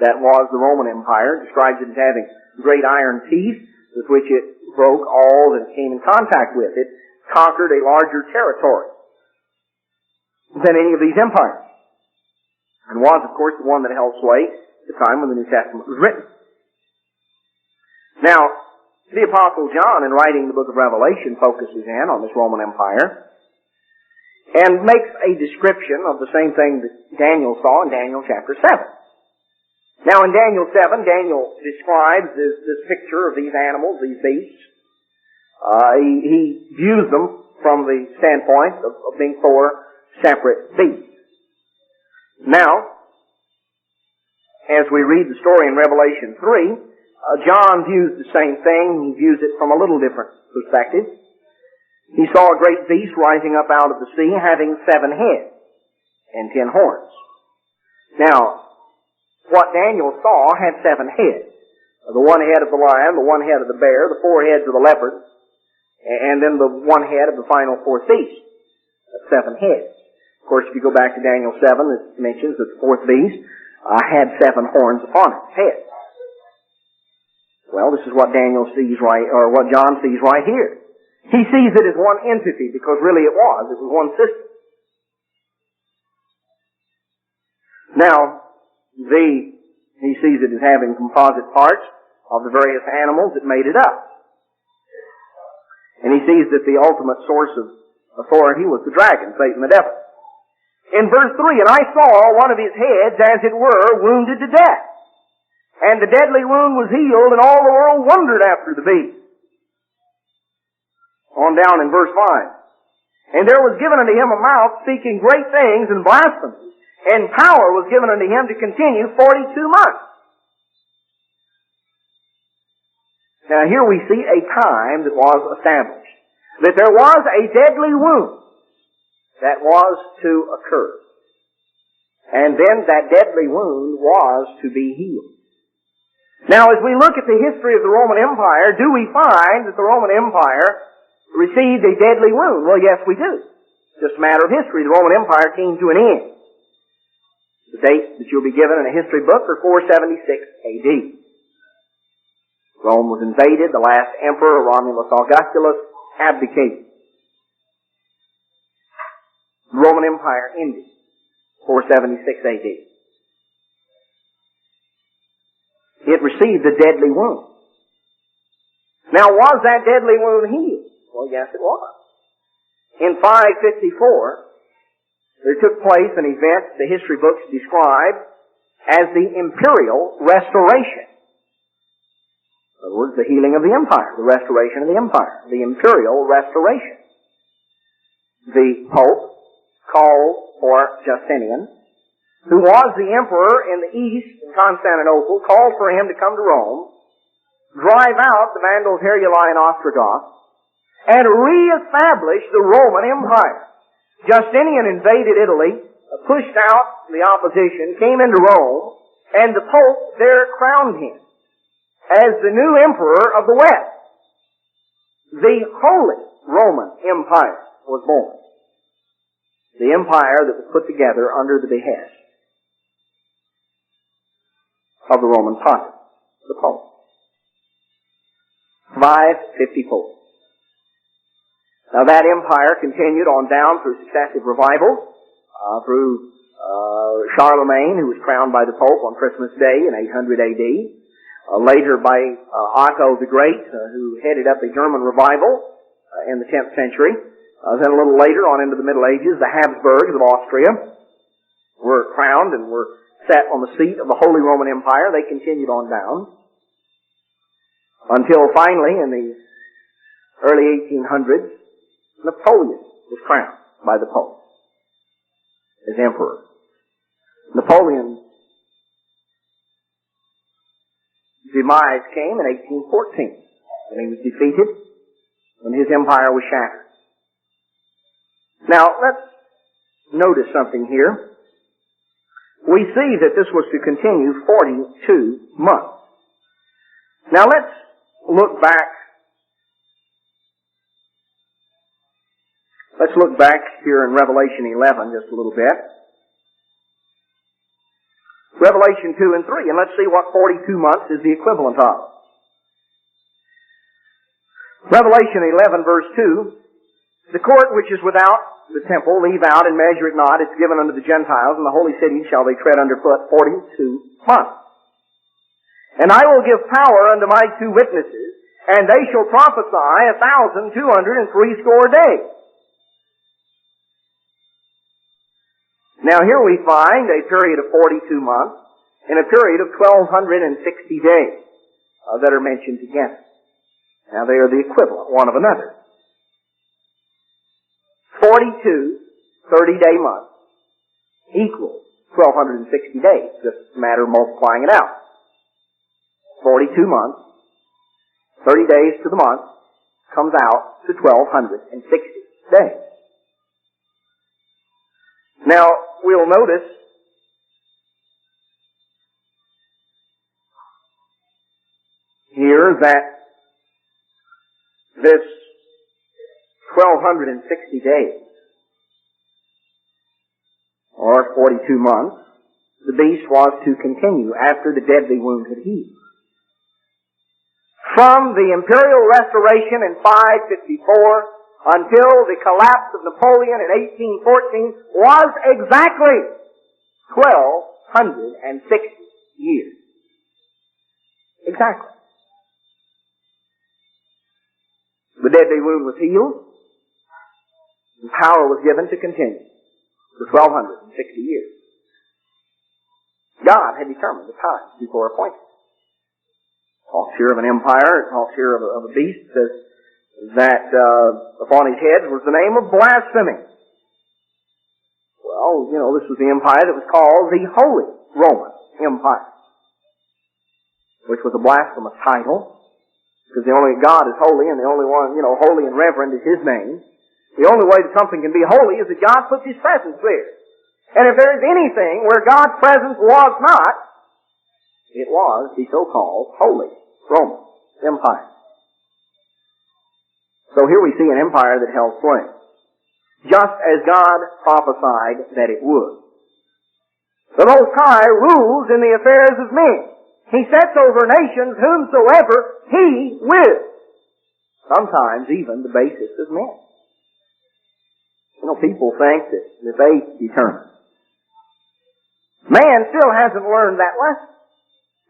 [SPEAKER 1] That was the Roman Empire. It describes it as having great iron teeth with which it broke all that it came in contact with. It conquered a larger territory than any of these empires. And was, of course, the one that held sway at the time when the New Testament was written. Now, the Apostle John, in writing the book of Revelation, focuses in on this Roman Empire and makes a description of the same thing that Daniel saw in Daniel chapter 7. Now, in Daniel 7, Daniel describes this picture of these animals, these beasts. He views them from the standpoint of being 4 separate beasts. Now, as we read the story in Revelation 3, John views the same thing. He views it from a little different perspective. He saw a great beast rising up out of the sea, having 7 heads and 10 horns. Now, what Daniel saw had 7 heads. The 1 head of the lion, the 1 head of the bear, the 4 heads of the leopard, and then the 1 head of the final 4th beast. That's 7 heads. Of course, if you go back to Daniel 7, it mentions that the 4th beast had 7 horns upon its head. Well, this is what Daniel sees or what John sees right here. He sees it as one entity, because really it was one system. Now, he sees it as having composite parts of the various animals that made it up. And he sees that the ultimate source of authority was the dragon, Satan the devil. In verse 3, and I saw one of his heads, as it were, wounded to death. And the deadly wound was healed, and all the world wondered after the beast. On down in verse 5. And there was given unto him a mouth speaking great things and blasphemies. And power was given unto him to continue 42 months. Now here we see a time that was established. That there was a deadly wound that was to occur. And then that deadly wound was to be healed. Now as we look at the history of the Roman Empire, do we find that the Roman Empire received a deadly wound? Well, yes, we do. It's just a matter of history. The Roman Empire came to an end. The dates that you'll be given in a history book are 476 AD. Rome was invaded. The last emperor, Romulus Augustulus, abdicated. The Roman Empire ended 476 AD. It received a deadly wound. Now, was that deadly wound healed? Well, yes, it was. In 554, there took place an event the history books describe as the Imperial Restoration. In other words, the healing of the empire, the restoration of the empire, the Imperial Restoration. The Pope called for Justinian, who was the emperor in the east, in Constantinople, called for him to come to Rome, drive out the Vandals, Heruli, and Ostrogoths, and re-establish the Roman Empire. Justinian invaded Italy, pushed out the opposition, came into Rome, and the Pope there crowned him as the new emperor of the West. The Holy Roman Empire was born. The empire that was put together under the behest of the Roman Pontiff, the Pope. 554. Now that empire continued on down through successive revivals, through Charlemagne, who was crowned by the Pope on Christmas Day in 800 AD, later by Otto the Great, who headed up a German revival in the 10th century. Then a little later on into the Middle Ages, the Habsburgs of Austria were crowned and were set on the seat of the Holy Roman Empire. They continued on down until finally in the early 1800s, Napoleon was crowned by the Pope as emperor. Napoleon's demise came in 1814 when he was defeated, when his empire was shattered. Now, let's notice something here. We see that this was to continue 42 months. Now, let's look back. Let's look back here in Revelation 11 just a little bit. Revelation 2 and 3, and let's see what 42 months is the equivalent of. Revelation 11 verse 2, the court which is without the temple, leave out and measure it not, it's given unto the Gentiles, and the holy city shall they tread under foot 42 months. And I will give power unto my 2 witnesses, and they shall prophesy 1,260 days. Now here we find a period of 42 months and a period of 1,260 days that are mentioned together. Now they are the equivalent, one of another. 42 30-day months equals 1,260 days. Just a matter of multiplying it out. 42 months, 30 days to the month, comes out to 1,260 days. Now, we'll notice here that this 1,260 days, or 42 months, the beast was to continue after the deadly wound had healed. From the Imperial Restoration in 554 until the collapse of Napoleon in 1814 was exactly 1,260 years. Exactly. The deadly wound was healed, and power was given to continue for 1,260 years. God had determined the time before appointed. It talks here of an empire, it talks here of a beast, says that upon his head was the name of blasphemy. Well, this was the empire that was called the Holy Roman Empire, which was a blasphemous title, because the only God is holy, and the only one, holy and reverend is His name. The only way that something can be holy is that God puts His presence there. And if there is anything where God's presence was not, it was the so-called Holy Roman Empire. So here we see an empire that held sway, just as God prophesied that it would. The Most High rules in the affairs of men. He sets over nations whomsoever He will. Sometimes even the basest of men. People think that they determine. Man still hasn't learned that lesson.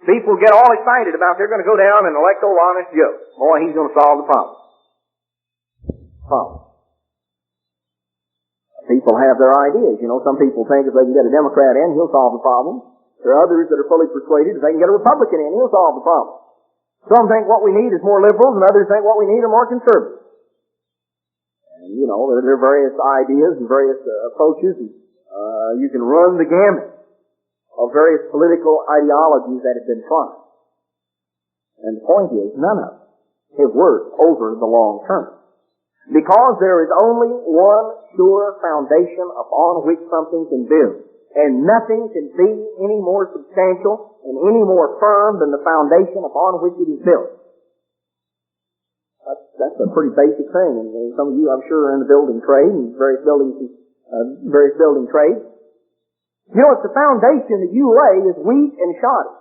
[SPEAKER 1] People get all excited about they're going to go down and elect old Honest Joe. Boy, he's going to solve the problem. People have their ideas. Some people think if they can get a Democrat in, he'll solve the problem. There are others that are fully persuaded if they can get a Republican in, he'll solve the problem. Some think what we need is more liberals, and others think what we need are more conservatives. And, there are various ideas and various approaches. And, you can run the gamut of various political ideologies that have been tried. And the point is, none of them have worked over the long term. Because there is only one sure foundation upon which something can build. And nothing can be any more substantial and any more firm than the foundation upon which it is built. That's a pretty basic thing. And some of you, I'm sure, are in the building trade and various building trades. If the foundation that you lay is weak and shoddy,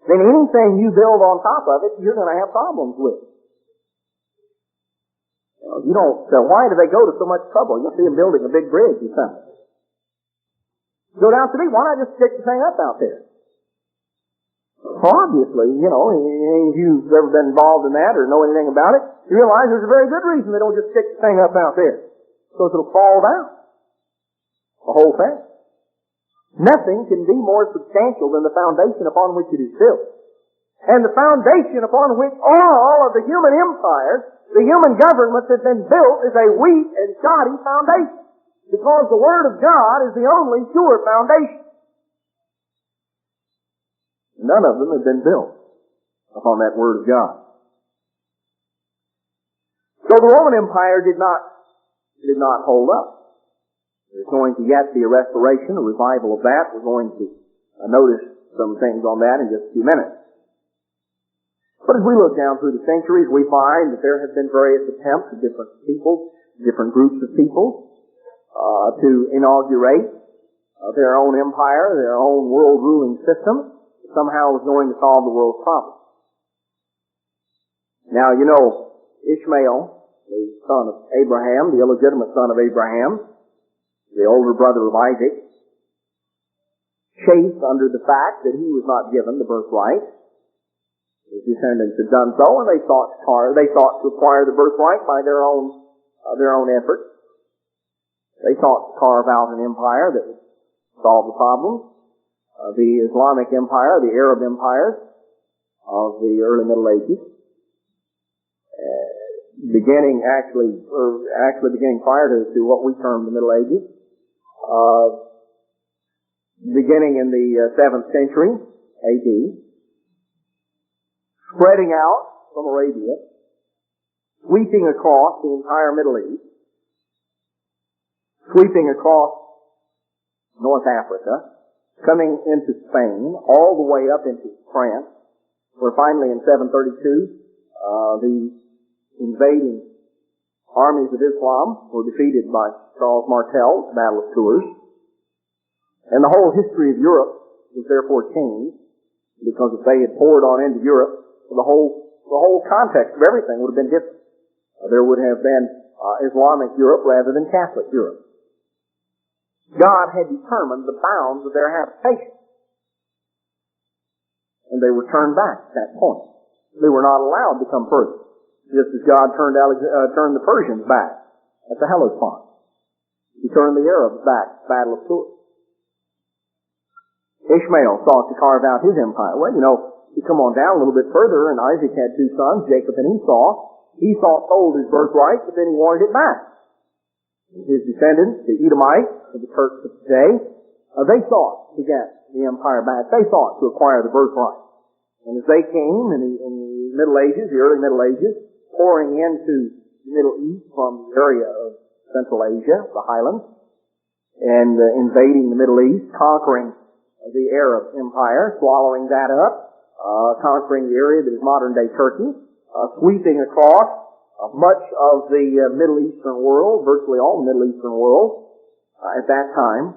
[SPEAKER 1] then anything you build on top of it, you're going to have problems with. Why do they go to so much trouble? You see them building a big bridge or something. Go down to me, why not just stick the thing up out there? Well, obviously, if you've ever been involved in that or know anything about it, you realize there's a very good reason they don't just stick the thing up out there. Because it'll fall down. The whole thing. Nothing can be more substantial than the foundation upon which it is built. And the foundation upon which all of the human empires, the human governments have been built is a weak and shoddy foundation. Because the Word of God is the only sure foundation. None of them have been built upon that Word of God. So the Roman Empire did not hold up. There's going to yet be a restoration, a revival of that. We're going to notice some things on that in just a few minutes.
[SPEAKER 2] But as we look down through the centuries, we find that there have been various attempts of different people, different groups of people, to inaugurate their own empire, their own world-ruling system, that somehow was going to solve the world's problems. Now, you know, Ishmael, the son of Abraham, the illegitimate son of Abraham, the older brother of Isaac, chafed under the fact that he was not given the birthright. His descendants had done so, and they sought to acquire the birthright by their own effort. They sought to carve out an empire that would solve the problems. The Islamic empire, the Arab empires of the early Middle Ages, beginning prior to what we term the Middle Ages, beginning in the 7th century A.D., spreading out from Arabia, sweeping across the entire Middle East, sweeping across North Africa, coming into Spain, all the way up into France, where finally in 732 the invading armies of Islam were defeated by Charles Martel at the Battle of Tours. And the whole history of Europe was therefore changed, because if they had poured on into Europe, the whole context of everything would have been different. There would have been Islamic Europe rather than Catholic Europe. God had determined the bounds of their habitation, and they were turned back at that point. They were not allowed to come further, just as God turned the Persians back at the Hellespont. He turned the Arabs back at the Battle of Tours. Ishmael sought to carve out his empire. Well, you know, you come on down a little bit further, and Isaac had 2 sons, Jacob and Esau. Esau sold his birthright, but then he wanted it back. His descendants, the Edomites of the Turks of today, they sought to get the empire back. They sought to acquire the birthright. And as they came in the Middle Ages, the early Middle Ages, pouring into the Middle East from the area of Central Asia, the highlands, and invading the Middle East, conquering the Arab Empire, swallowing that up, conquering the area that is modern-day Turkey, sweeping across much of the Middle Eastern world, virtually all the Middle Eastern world at that time,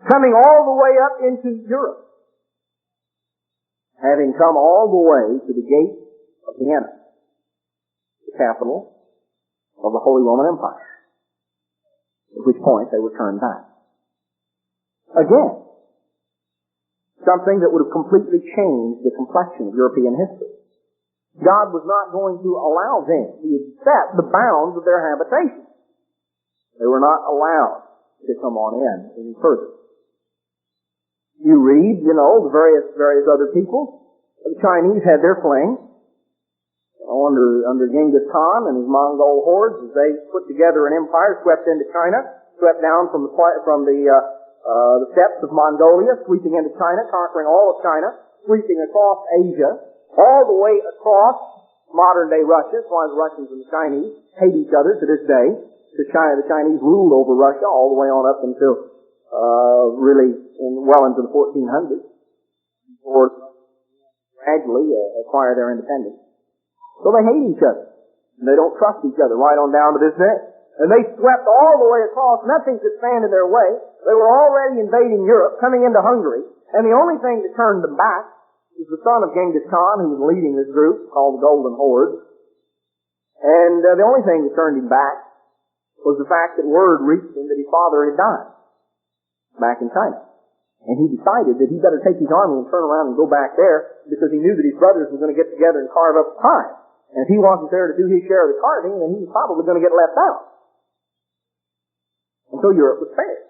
[SPEAKER 2] coming all the way up into Europe, having come all the way to the gate of Vienna, the capital of the Holy Roman Empire, at which point they were turned back. Again, something that would have completely changed the complexion of European history. God was not going to allow them. He had set the bounds of their habitation. They were not allowed to come on in any further. You read, you know, the various other peoples. The Chinese had their fling. Under Genghis Khan and his Mongol hordes, as they put together an empire, swept into China, swept down from the steppes of Mongolia, sweeping into China, conquering all of China, sweeping across Asia, all the way across modern-day Russia. That's why the Russians and the Chinese hate each other to this day. The Chinese ruled over Russia all the way on up until well into the 1400s, before gradually acquire their independence. So they hate each other, and they don't trust each other right on down to this day. And they swept all the way across. Nothing could stand in their way. They were already invading Europe, coming into Hungary, and the only thing that turned them back was the son of Genghis Khan, who was leading this group called the Golden Horde. And the only thing that turned him back was the fact that word reached him that his father had died back in China. And he decided that he better take his army and turn around and go back there, because he knew that his brothers were going to get together and carve up the pie. And if he wasn't there to do his share of the carving, then he was probably going to get left out. And so Europe was spared.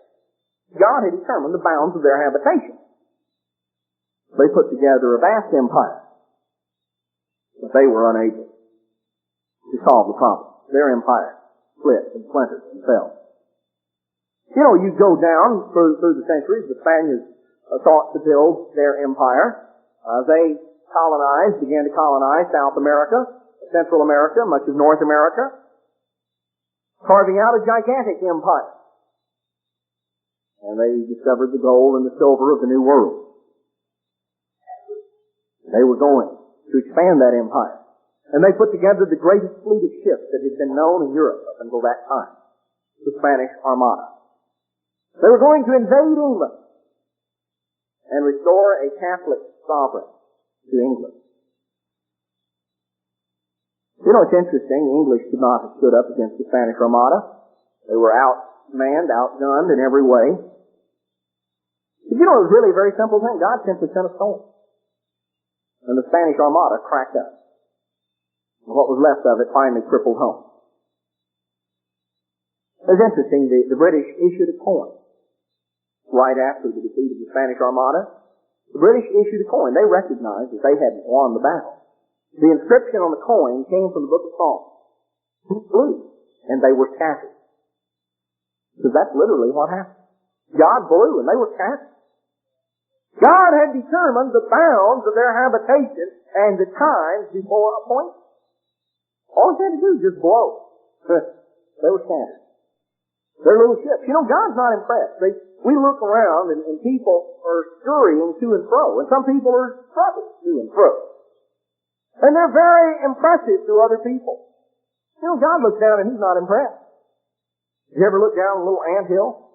[SPEAKER 2] God had determined the bounds of their habitation. They put together a vast empire, but they were unable to solve the problem. Their empire split and splintered and fell. You know, you go down through the centuries, the Spaniards sought to build their empire. They began to colonize South America, Central America, much of North America, carving out a gigantic empire. And they discovered the gold and the silver of the New World. They were going to expand that empire. And they put together the greatest fleet of ships that had been known in Europe up until that time, the Spanish Armada. They were going to invade England and restore a Catholic sovereign to England. You know, it's interesting, the English could not have stood up against the Spanish Armada. They were outmanned, outgunned in every way. But you know, it was really a very simple thing. God simply sent a storm. And the Spanish Armada cracked up. And what was left of it finally crippled home. It was interesting, the British issued a coin right after the defeat of the Spanish Armada. The British issued a coin. They recognized that they hadn't won the battle. The inscription on the coin came from the book of Psalms. It blew, and they were scattered. Because that's literally what happened. God blew, and they were scattered. God had determined the bounds of their habitation and the times before appointed. All he had to do was just blow. They were scattered. They're little ships. You know, God's not impressed. We look around and people are scurrying to and fro, and some people are struggling to and fro. And they're very impressive to other people. You know, God looks down and He's not impressed. You ever look down a little anthill?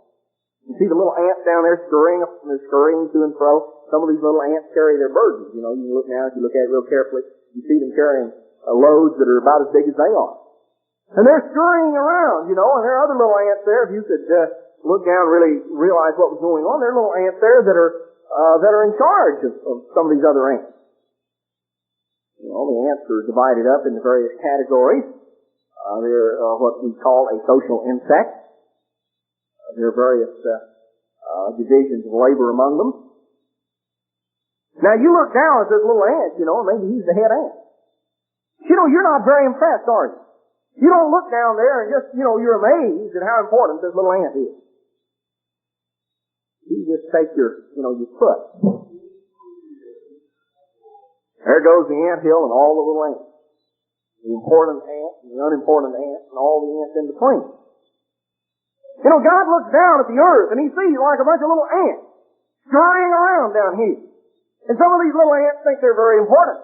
[SPEAKER 2] You see the little ants down there scurrying to and fro. Some of these little ants carry their burdens. You know, you look down, if you look at it real carefully, you see them carrying loads that are about as big as they are. And they're scurrying around, you know, and there are other little ants there. If you could look down and really realize what was going on, there are little ants there that are in charge of some of these other ants. You know, the ants are divided up into various categories. They're what we call a social insect. There are various divisions of labor among them. Now you look down at this little ant, you know, and maybe he's the head ant. You know, you're not very impressed, are you? You don't look down there and just, you know, you're amazed at how important this little ant is. You just take your foot. There goes the anthill and all the little ants. The important ant and the unimportant ant and all the ants in between. You know, God looks down at the earth and He sees like a bunch of little ants scurrying around down here. And some of these little ants think they're very important.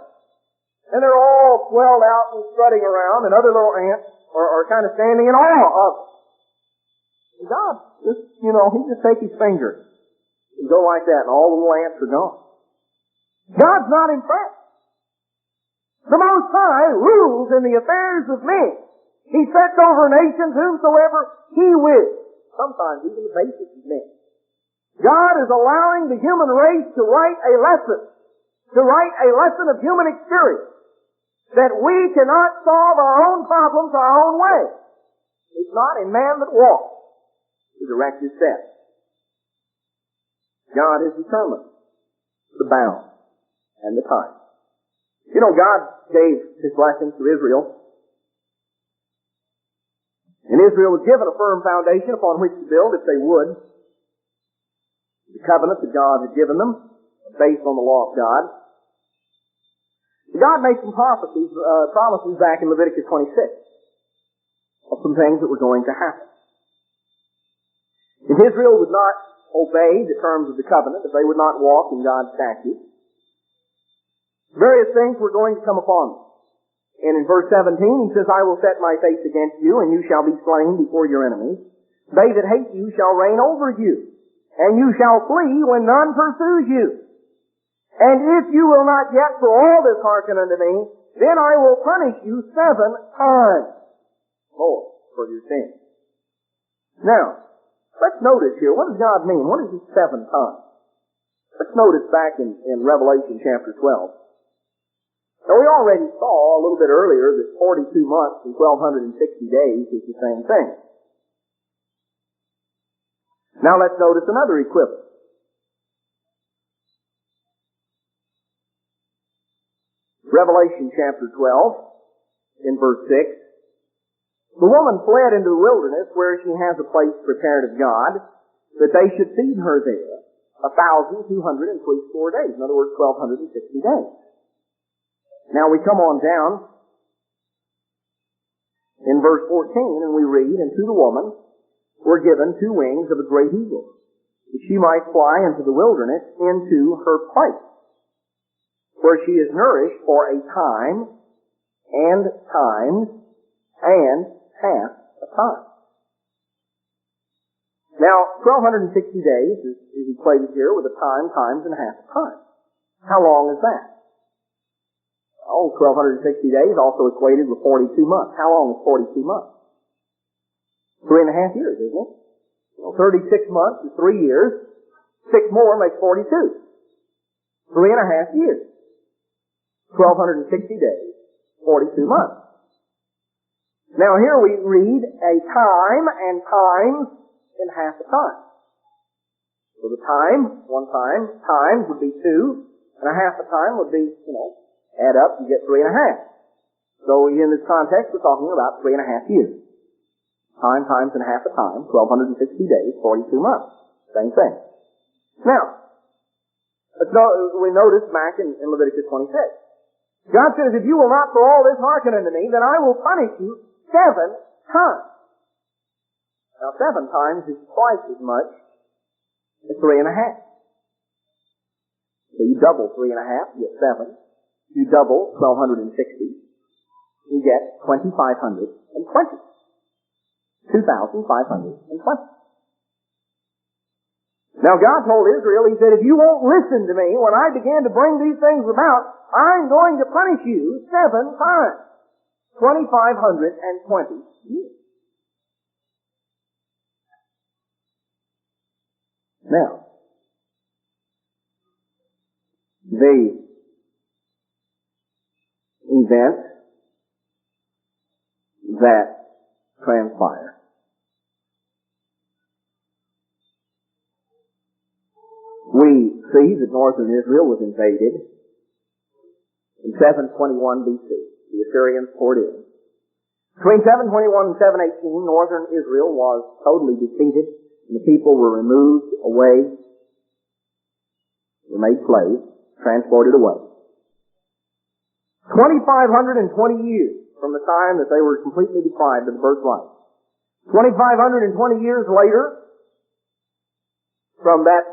[SPEAKER 2] And they're all swelled out and strutting around, and other little ants are kind of standing in awe of them. And God, He just takes His finger and go like that, and all the little ants are gone. God's not impressed. The Most High rules in the affairs of men. He sets over nations whomsoever He wills. Sometimes even the basic of men. God is allowing the human race to write a lesson of human experience, that we cannot solve our own problems our own way. It's not in man that walks to direct his steps. God has determined the bounds and the time. You know, God gave His blessings to Israel, and Israel was given a firm foundation upon which to build if they would. The covenant that God had given them, based on the law of God. God made some promises back in Leviticus 26 of some things that were going to happen. If Israel would not obey the terms of the covenant, if they would not walk in God's statutes, various things were going to come upon them. And in verse 17, He says, I will set my face against you, and you shall be slain before your enemies. They that hate you shall reign over you, and you shall flee when none pursues you. And if you will not yet for all this hearken unto me, then I will punish you 7 times more for your sins. Now, let's notice here, what does God mean? What is this 7 times? Let's notice back in Revelation chapter 12. Now, we already saw a little bit earlier that 42 months and 1,260 days is the same thing. Now let's notice another equivalent. Revelation chapter 12, in verse 6. The woman fled into the wilderness where she has a place prepared of God, that they should feed her there 1,264 days. In other words, 1,260 days. Now we come on down in verse 14, and we read, And to the woman were given 2 wings of a great eagle, that she might fly into the wilderness, into her place, where she is nourished for a time and times and half a time. Now, 1260 days is equated here with a time, times, and half a time. How long is that? Oh, 1260 days also equated with 42 months. How long is 42 months? 3.5 years, isn't it? 36 months is 3 years. 6 more makes 42. 3.5 years. 1260 days, 42 months. Now here we read a time and times in half a time. So the time, one time, times would be 2, and a half a time would be, add up, you get 3.5. So in this context, we're talking about 3.5 years. Time, times, and half a time, 1260 days, 42 months. Same thing. Now, we notice back in Leviticus 26. God says, if you will not for all this hearken unto me, then I will punish you 7 times. Now 7 times is twice as much as 3.5. So you double 3.5, you get 7. You double 1260, you get 2,520. 2,520. Now God told Israel, He said, if you won't listen to me when I began to bring these things about, I'm going to punish you 7 times. 2,520 years. Now, the events that transpire. We see that northern Israel was invaded in 721 BC. The Assyrians poured in. Between 721 and 718, northern Israel was totally defeated, and the people were removed away, were made slaves, transported away. 2,520 years from the time that they were completely deprived of the birthright. 2,520 years later, from that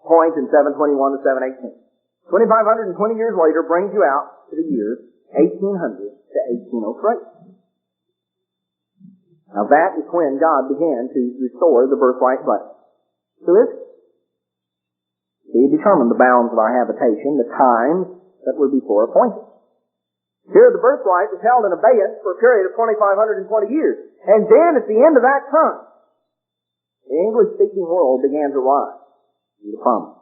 [SPEAKER 2] point in 721 to 718. 2,520 years later brings you out to the years 1800 to 1803. Now that is when God began to restore the birthright blessing. So He determined the bounds of our habitation, the times that were before appointed. Here the birthright was held in abeyance for a period of 2,520 years. And then at the end of that time, the English-speaking world began to rise to the promise.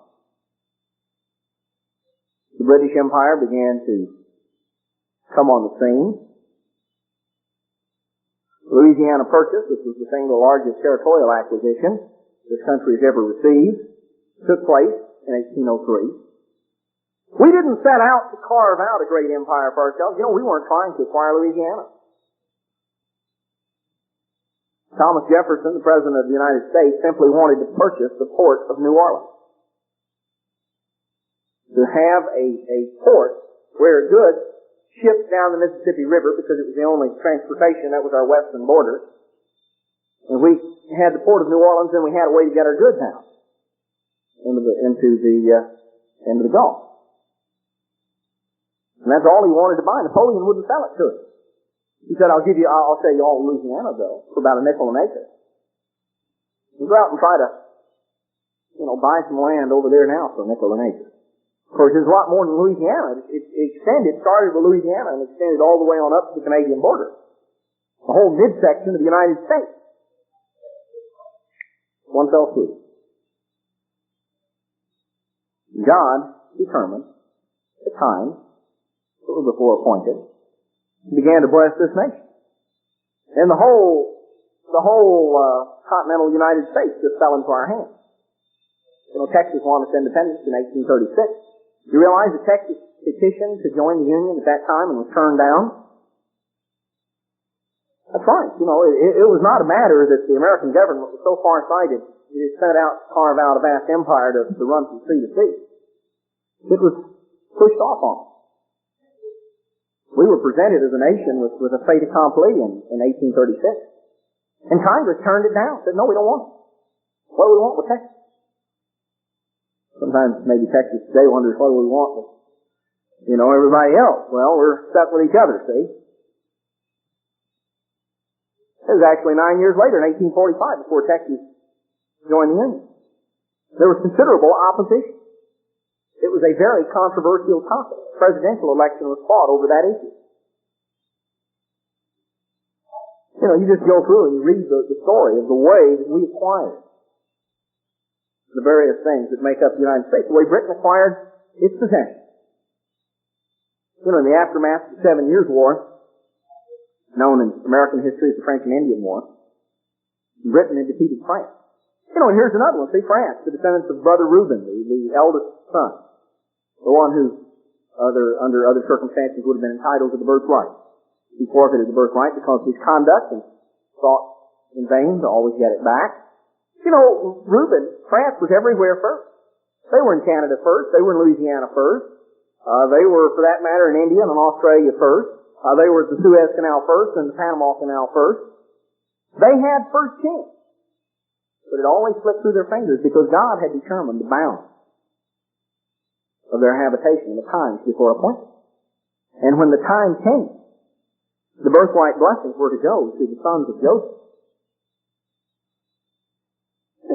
[SPEAKER 2] The British Empire began to come on the scene. Louisiana Purchase, which was the single largest territorial acquisition this country has ever received, took place in 1803. We didn't set out to carve out a great empire for ourselves. We weren't trying to acquire Louisiana. Thomas Jefferson, the President of the United States, simply wanted to purchase the port of New Orleans. To have a port where goods shipped down the Mississippi River, because it was the only transportation, that was our western border. And we had the port of New Orleans, and we had a way to get our goods out into the Gulf. And that's all he wanted to buy. Napoleon wouldn't sell it to him. He said, I'll sell you all Louisiana, though, for about $0.05 an acre. You go out and try to, buy some land over there now for $0.05 an acre. Of course, there's a lot more than Louisiana. It started with Louisiana and extended all the way on up to the Canadian border. The whole midsection of the United States. One fell swoop. God determined the time that was before appointed, began to bless this nation. And the whole continental United States just fell into our hands. Texas won its independence in 1836. You realize that Texas petitioned to join the Union at that time and was turned down? That's right. It was not a matter that the American government was so far-sighted that it set out to carve out a vast empire to run from sea to sea. It was pushed off on us. We were presented as a nation with a fait accompli in 1836. And Congress turned it down, said, no, we don't want it. What do we want with Texas? Sometimes maybe Texas today wonders what do we want with Everybody else, well, we're stuck with each other, see? It was actually 9 years later, in 1845, before Texas joined the Union. There was considerable opposition. It was a very controversial topic. The presidential election was fought over that issue. You just go through and you read the story of the way that we acquired the various things that make up the United States, the way Britain acquired its possessions. In the aftermath of the 7 Years' War, known in American history as the French and Indian War, Britain had defeated France. And here's another one. See, France, the descendants of Brother Reuben, the eldest son, the one who, under other circumstances, would have been entitled to the birthright. He forfeited the birthright because of his conduct and sought in vain to always get it back. Reuben, France was everywhere first. They were in Canada first. They were in Louisiana first. They were, for that matter, in India and in Australia first. They were at the Suez Canal first and the Panama Canal first. They had first chance. But it always slipped through their fingers because God had determined the bounds of their habitation and the times before appointed. And when the time came, the birthright blessings were to go to the sons of Joseph.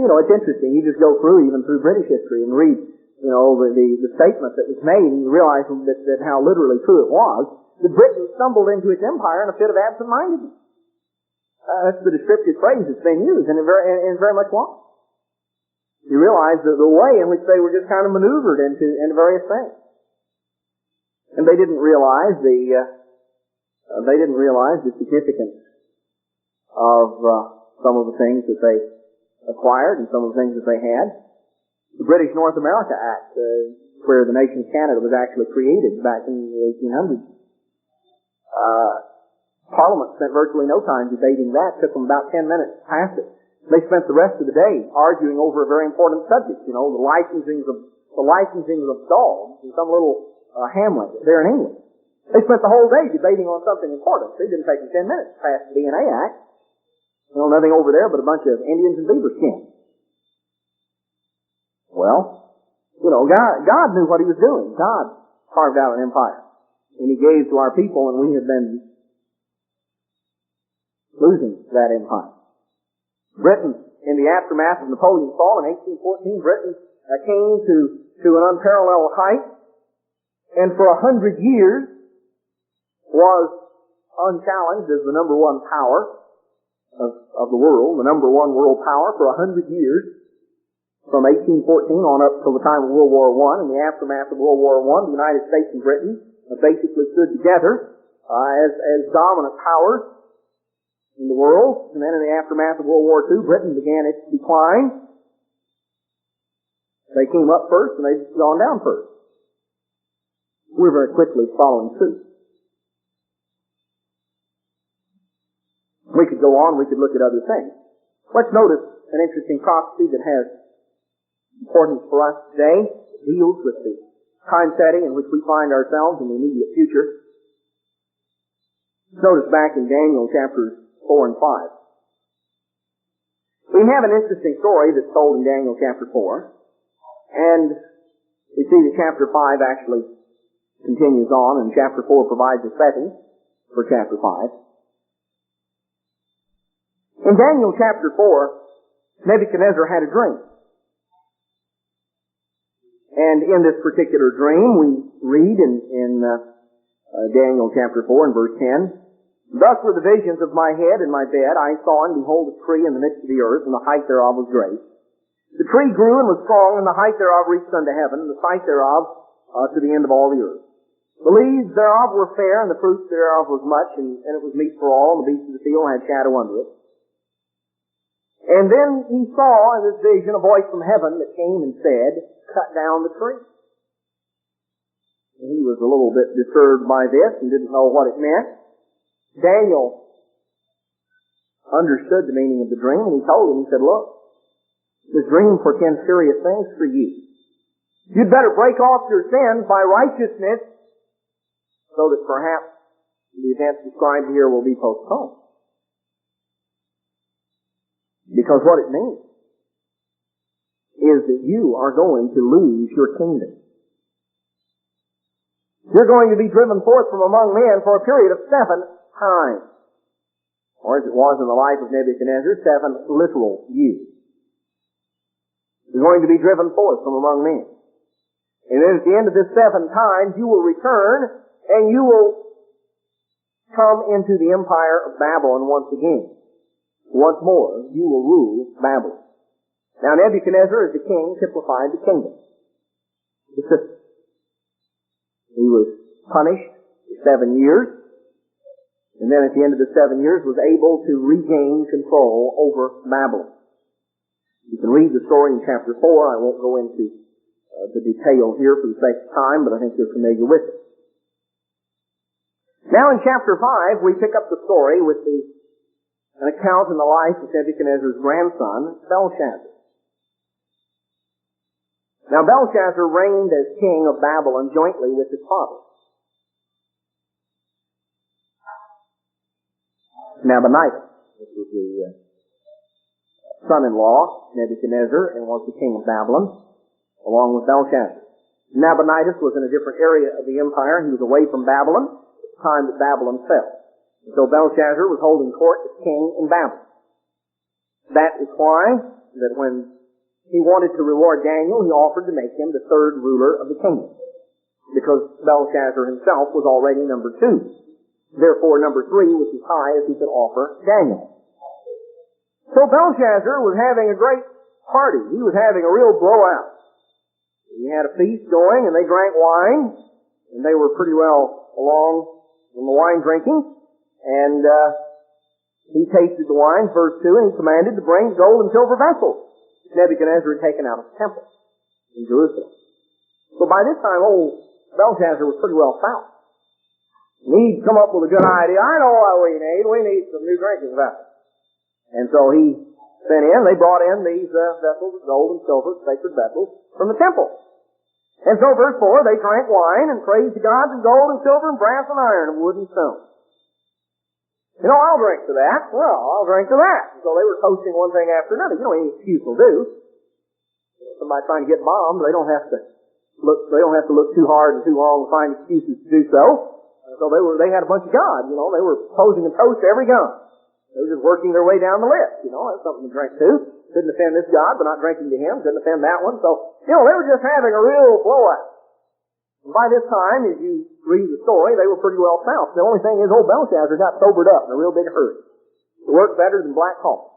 [SPEAKER 2] It's interesting. You just go through, even through British history, and read, the statement that was made, and you realize that how literally true it was, that Britain stumbled into its empire in a fit of absent-mindedness. That's the descriptive phrase that's been used, and very much was. You realize the way in which they were just kind of maneuvered into various things. And they didn't realize the significance of some of the things that they acquired and some of the things that they had. The British North America Act, where the nation of Canada was actually created back in the 1800s. Parliament spent virtually no time debating that. It took them about 10 minutes to pass it. They spent the rest of the day arguing over a very important subject, the licensing of dogs in some little hamlet there in England. They spent the whole day debating on something important. It didn't take them 10 minutes to pass the DNA Act. Nothing over there but a bunch of Indians and beaver skins. Well, God knew what He was doing. God carved out an empire. And He gave to our people, and we have been losing that empire. Britain, in the aftermath of Napoleon's fall in 1814, Britain came to an unparalleled height, and for 100 years was unchallenged as the number one power of the world, the number one world power for 100 years, from 1814 on up till the time of World War I. In the aftermath of World War I, the United States and Britain basically stood together as dominant powers in the world. And then in the aftermath of World War II, Britain began its decline. They came up first and they've gone down first. We're very quickly following suit. We could go on, we could look at other things. Let's notice an interesting prophecy that has importance for us today. It deals with the time setting in which we find ourselves in the immediate future. Notice back in Daniel chapters 4 and 5. We have an interesting story that's told in Daniel chapter 4. And we see that chapter 5 actually continues on, and chapter 4 provides a setting for chapter 5. In Daniel chapter 4, Nebuchadnezzar had a dream. And in this particular dream, we read in Daniel chapter 4 and verse 10, "Thus were the visions of my head and my bed. I saw and behold a tree in the midst of the earth, and the height thereof was great. The tree grew and was strong, and the height thereof reached unto heaven, and the sight thereof to the end of all the earth. The leaves thereof were fair, and the fruit thereof was much, and it was meat for all, and the beasts of the field had shadow under it. And then he saw in this vision a voice from heaven that came and said, Cut down the tree. And he was a little bit disturbed by this and didn't know what it meant. Daniel understood the meaning of the dream, and he told him, he said, Look, this dream portends serious things for you. You'd better break off your sins by righteousness so that perhaps the events described here will be postponed. Because what it means is that you are going to lose your kingdom. You're going to be driven forth from among men for a period of 7 times. Or as it was in the life of Nebuchadnezzar, 7 literal years. You're going to be driven forth from among men. And then at the end of this 7 times, you will return and you will come into the empire of Babylon once again. Once more, you will rule Babylon. Now Nebuchadnezzar, as the king, typified the kingdom, the system. He was punished for 7 years, and then at the end of the 7 years was able to regain control over Babylon. You can read the story in chapter 4. I won't go into the detail here for the sake of time, but I think you're familiar with it. Now in chapter 5, we pick up the story with an account in the life of Nebuchadnezzar's grandson, Belshazzar. Now Belshazzar reigned as king of Babylon jointly with his father, Nabonidus. This was the son-in-law, Nebuchadnezzar, and was the king of Babylon, along with Belshazzar. Nabonidus was in a different area of the empire. He was away from Babylon at the time that Babylon fell. And so Belshazzar was holding court as king in Babylon. That is why that when he wanted to reward Daniel, he offered to make him the 3rd ruler of the kingdom, because Belshazzar himself was already number 2. Therefore, number 3 was as high as he could offer Daniel. So Belshazzar was having a great party. He was having a real blowout. He had a feast going, and they drank wine, and they were pretty well along in the wine drinking, and he tasted the wine, verse 2, and he commanded to bring gold and silver vessels Nebuchadnezzar had taken out of the temple in Jerusalem. So by this time, old Belshazzar was pretty well found. And he'd come up with a good idea. I know what we need. We need some new drinking vessels. And so he sent in, they brought in these vessels of gold and silver, sacred vessels, from the temple. And so verse 4, they drank wine and praised the gods of gold and silver and brass and iron and wood and stone. You know, I'll drink to that. Well, I'll drink to that. And so they were toasting one thing after another. You know, any excuse will do. Somebody trying to get bombed, they don't have to look too hard and too long to find excuses to do so. And so they had a bunch of gods, you know, they were posing a toast to every gun. They were just working their way down the list, you know, that's something to drink to. Couldn't offend this god, but not drinking to him. Couldn't offend that one. So, you know, they were just having a real blowout. And by this time, as you read the story, they were pretty well found. The only thing is, old Belshazzar got sobered up in a real big hurry. It worked better than black coffee.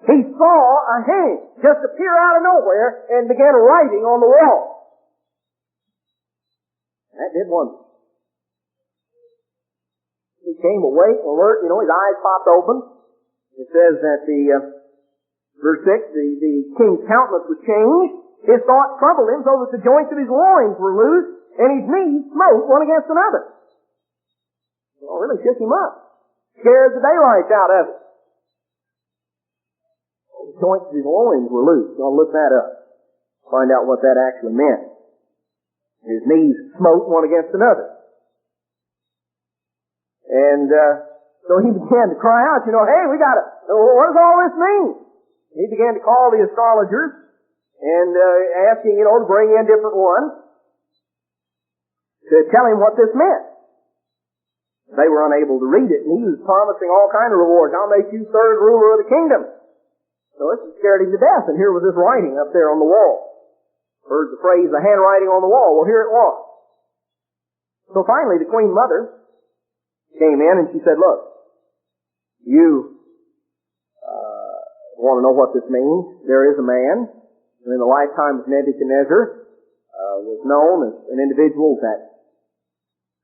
[SPEAKER 2] He saw a hand just appear out of nowhere and began writing on the wall. That did wonders. He came awake, alert, you know, his eyes popped open. It says that verse 6, the king's countenance was changed. His thoughts troubled him so that the joints of his loins were loose and his knees smote one against another. Well, really shook him up. Scared the daylights out of it. The joints of his loins were loose. I'll look that up. Find out what that actually meant. His knees smote one against another. And so he began to cry out, you know, hey, what does all this mean? He began to call the astrologers and asking, you know, to bring in different ones to tell him what this meant. They were unable to read it, and he was promising all kind of rewards. I'll make you 3rd ruler of the kingdom. So this scared him to death, and here was this writing up there on the wall. Heard the phrase, the handwriting on the wall. Well, here it was. So finally, the Queen Mother came in, and she said, look, you want to know what this means? There is a man who in the lifetime of Nebuchadnezzar was known as an individual that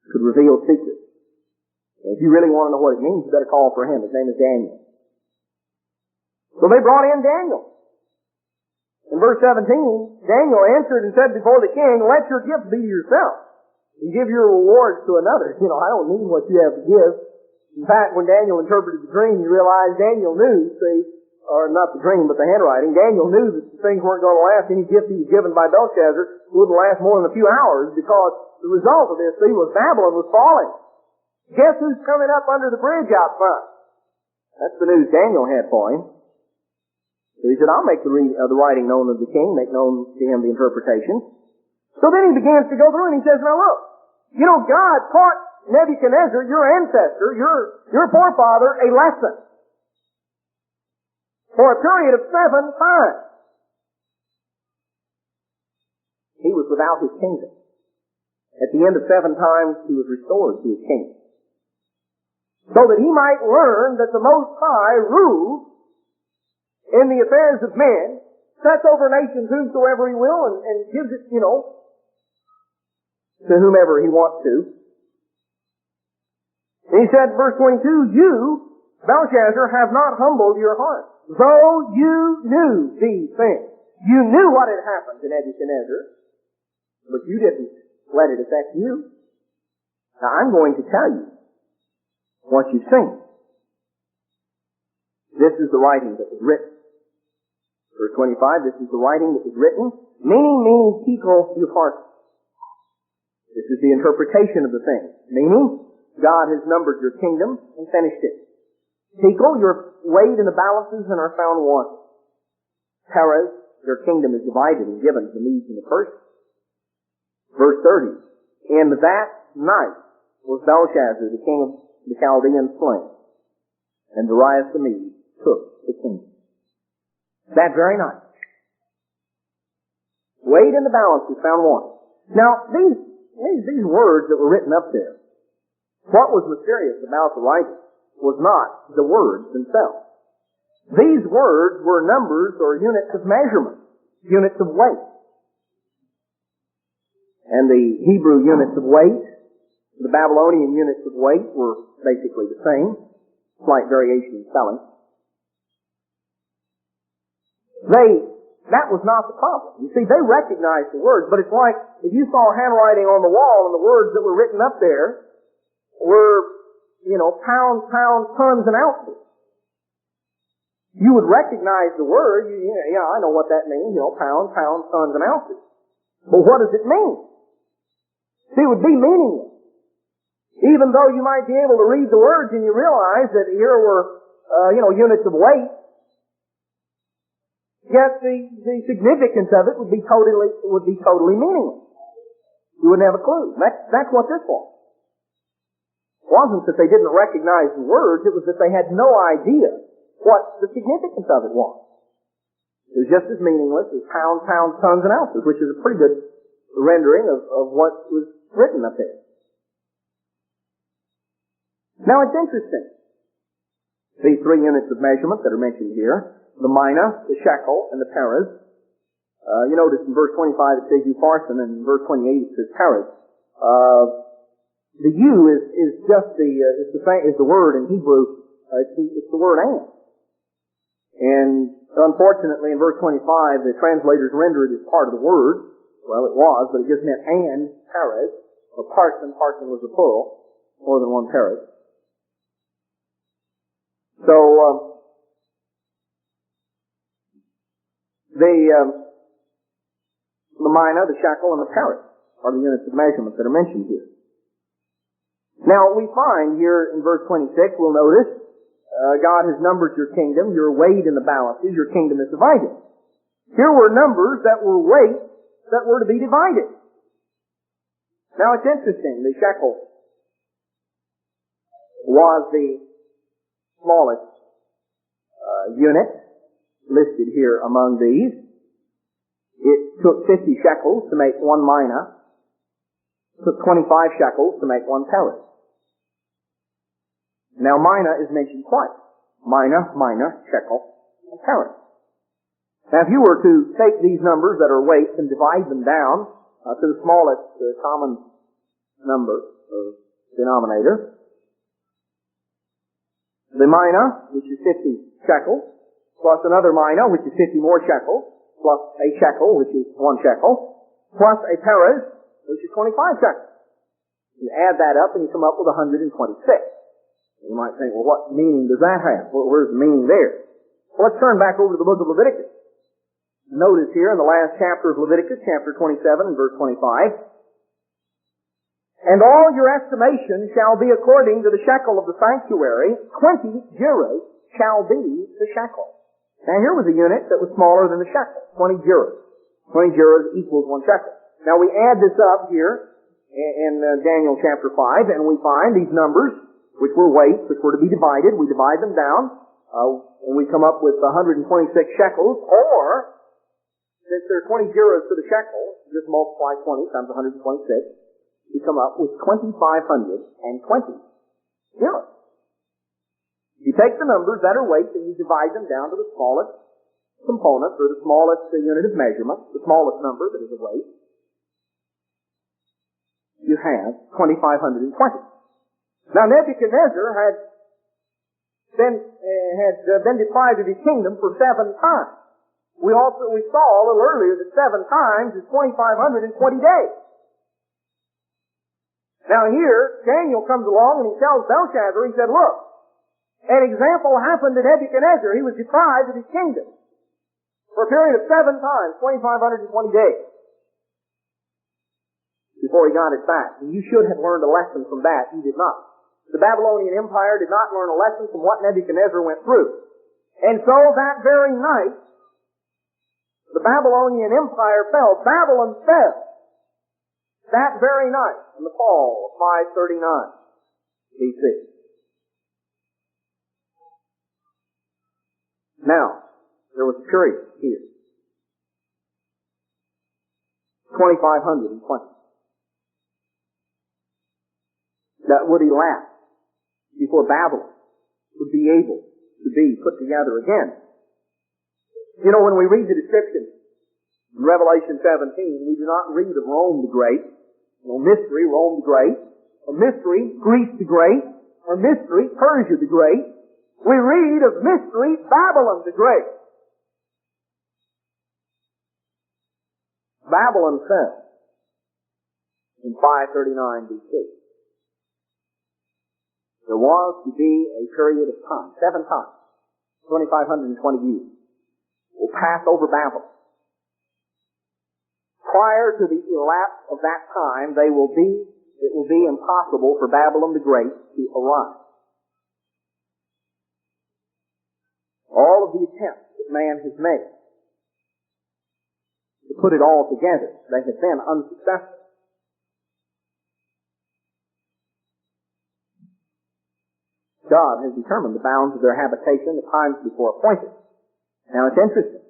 [SPEAKER 2] could reveal secrets. And if you really want to know what it means, you better call for him. His name is Daniel. So they brought in Daniel. In verse 17, Daniel answered and said before the king, let your gift be to yourself, and give your rewards to another. You know, I don't need what you have to give. In fact, when Daniel interpreted the dream, you realize Daniel knew, or not the dream, but the handwriting. Daniel knew that the things weren't going to last. Any gift he was given by Belshazzar wouldn't last more than a few hours, because the result of this, was Babylon was falling. Guess who's coming up under the bridge out front? That's the news Daniel had for him. So he said, I'll make the writing known of the king, make known to him the interpretation. So then he begins to go through and he says, now look, God taught Nebuchadnezzar, your ancestor, your forefather, a lesson for a period of 7 times. He was without his kingdom. At the end of 7 times, he was restored to his kingdom. So that he might learn that the Most High rules in the affairs of men, sets over nations whomsoever he will, and gives it, to whomever he wants to. And he said, verse 22, you, Belshazzar, have not humbled your heart, though you knew these things. You knew what had happened to Nebuchadnezzar, but you didn't let it affect you. Now I'm going to tell you what you've seen. This is the writing that was written. Verse 25, this is the writing that was written, meaning Tikal Upharsin. This is the interpretation of the thing. Meaning, God has numbered your kingdom and finished it. Tikal, you're weighed in the balances and are found wanting. Perez, your kingdom is divided and given to the Medes and the Persians. Verse 30, in that night was Belshazzar, the king of the Chaldeans, slain, and Darius the Mede took the kingdom. That very night. Weighed in the balances, found wanting. Now, these words that were written up there, what was mysterious about the writing was not the words themselves. These words were numbers or units of measurement, units of weight. And the Hebrew units of weight, the Babylonian units of weight were basically the same, slight variation in spelling. That was not the problem. You see, they recognized the words, but it's like if you saw handwriting on the wall and the words that were written up there were, pounds, tons, and ounces. You would recognize the word, I know what that means, pounds, tons, and ounces. But what does it mean? See, it would be meaningless. Even though you might be able to read the words and you realize that here were, units of weight, yet the significance of it would be totally meaningless. You wouldn't have a clue. That's what this was. It wasn't that they didn't recognize the words, it was that they had no idea what the significance of it was. It was just as meaningless as pounds, tons, and ounces, which is a pretty good rendering of what was written up there. Now it's interesting. These 3 units of measurement that are mentioned here, the mina, the shekel, and the perez. You notice in verse 25 it says Upharsin, and in verse 28 it says perez. The U is just it's the same as the word in Hebrew. It's the word and. And unfortunately, in verse 25, the translators render it as part of the word. Well, it was, but it just meant and perez, or parson. Parson was a plural, more than one perez. So the mina, the shekel, and the perez are the units of measurement that are mentioned here. Now, we find here in verse 26, we'll notice, God has numbered your kingdom, you're weighed in the balances, your kingdom is divided. Here were numbers that were weights that were to be divided. Now, it's interesting, the shekel was the smallest unit listed here among these. It took 50 shekels to make 1 mina. It took 25 shekels to make 1 perez. Now, mina is mentioned twice. Mina, shekel, and perez. Now, if you were to take these numbers that are weights and divide them down to the smallest common number of denominator, the mina, which is 50 shekels, plus another mina, which is 50 more shekels, plus a shekel, which is 1 shekel, plus a perez, which is 25 shekels. You add that up and you come up with 126. You might think, well, what meaning does that have? Well, where's the meaning there? Well, let's turn back over to the book of Leviticus. Notice here in the last chapter of Leviticus, chapter 27 and verse 25, and all your estimation shall be according to the shekel of the sanctuary, 20 gerahs shall be the shekel. Now here was a unit that was smaller than the shekel, 20 gerahs. 20 gerahs equals 1 shekel. Now we add this up here in Daniel chapter 5, and we find these numbers, which were weights, which were to be divided. We divide them down, and we come up with 126 shekels, or, since there are 20 zeros to the shekel, just multiply 20 times 126, we come up with 2,520 zeros. You take the numbers that are weights and you divide them down to the smallest component, or the smallest unit of measurement, the smallest number that is a weight. You have 2,520. Now Nebuchadnezzar had been deprived of his kingdom for 7 times. We saw a little earlier that 7 times is 2,520 days. Now here, Daniel comes along and he tells Belshazzar, he said, look, an example happened to Nebuchadnezzar. He was deprived of his kingdom for a period of 7 times, 2,520 days, before he got it back. And you should have learned a lesson from that. You did not. The Babylonian Empire did not learn a lesson from what Nebuchadnezzar went through. And so that very night, the Babylonian Empire fell. Babylon fell. That very night, in the fall of 539 BC. Now, there was a period here. 2,520. That would elapse before Babylon would be able to be put together again. You know, when we read the description in Revelation 17, we do not read of Rome the Great, mystery, Rome the Great, or mystery, Greece the Great, or mystery, Persia the Great. We read of mystery, Babylon the Great. Babylon fell in 539 BC. There was to be a period of time, 7 times, 2,520 years, will pass over Babylon. Prior to the elapse of that time, it will be impossible for Babylon the Great to arise. All of the attempts that man has made to put it all together, they have been unsuccessful. God has determined the bounds of their habitation, the times before appointed. Now it's interesting.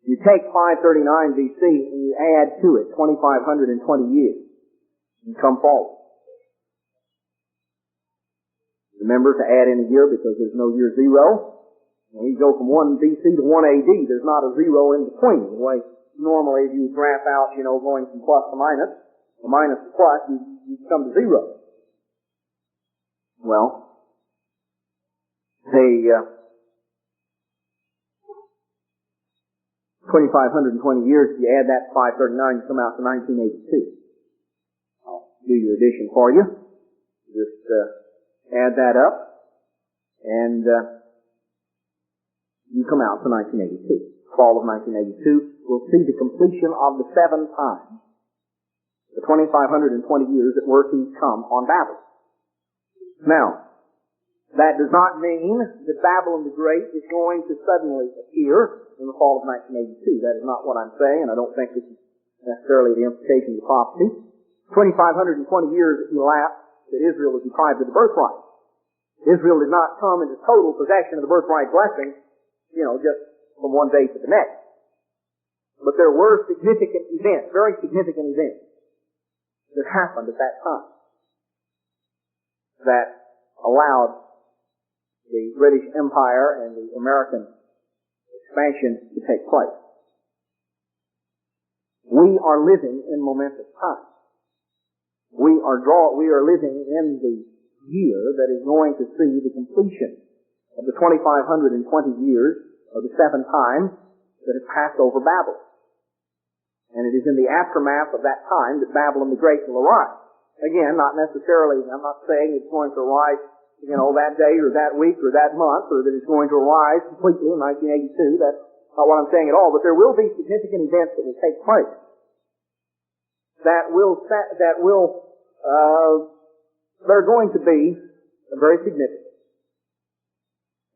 [SPEAKER 2] You take 539 BC and you add to it 2,520 years and come forward. Remember to add in a year because there's no year zero. When you go from 1 BC to 1 AD, there's not a zero in between. The way normally if you graph out, going from plus to minus, or minus to plus, you come to zero. Well, 2,520 years, if you add that to 539, you come out to 1982. I'll do your addition for you. Just add that up, and you come out to 1982. Fall of 1982, we'll see the completion of the 7 times, the 2,520 years that were to come on Babylon. Now, that does not mean that Babylon the Great is going to suddenly appear in the fall of 1982. That is not what I'm saying, and I don't think this is necessarily the implication of the prophecy. 2,520 years elapsed that Israel was deprived of the birthright. Israel did not come into total possession of the birthright blessing, just from one day to the next. But there were significant events, very significant events, that happened at that time that allowed the British Empire and the American expansion to take place. We are living in momentous times. We are living in the year that is going to see the completion of the 2,520 years of the 7 times that have passed over Babylon. And it is in the aftermath of that time that Babylon the Great will arise. Again, not necessarily, I'm not saying it's going to arise, that day or that week or that month, or that it's going to arise completely in 1982. That's not what I'm saying at all. But there will be significant events that will take place. They're going to be very significant.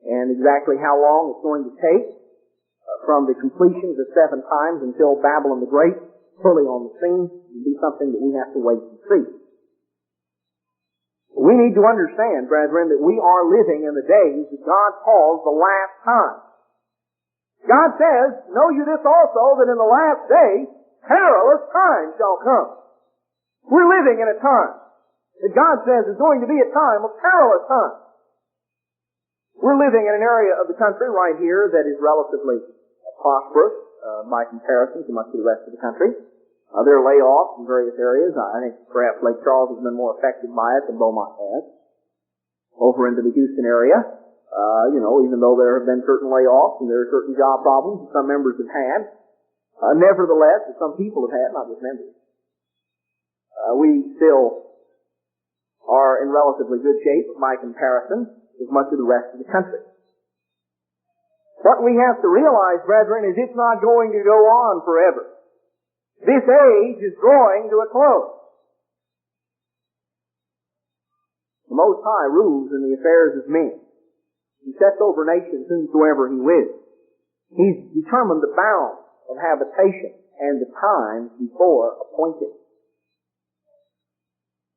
[SPEAKER 2] And exactly how long it's going to take from the completion of the 7 times until Babylon the Great fully on the scene. It will be something that we have to wait and see. We need to understand, brethren, that we are living in the days that God calls the last time. God says, know you this also, that in the last days, perilous times shall come. We're living in a time that God says is going to be a time of perilous times. We're living in an area of the country right here that is relatively prosperous by comparison to much of the rest of the country. There are layoffs in various areas. I think perhaps Lake Charles has been more affected by it than Beaumont has. Over into the Houston area, even though there have been certain layoffs and there are certain job problems that some members have had, nevertheless, that some people have had, not just members, we still are in relatively good shape by comparison with much of the rest of the country. What we have to realize, brethren, is it's not going to go on forever. This age is drawing to a close. The Most High rules in the affairs of men. He sets over nations whomsoever He wills. He's determined the bounds of habitation and the times before appointed.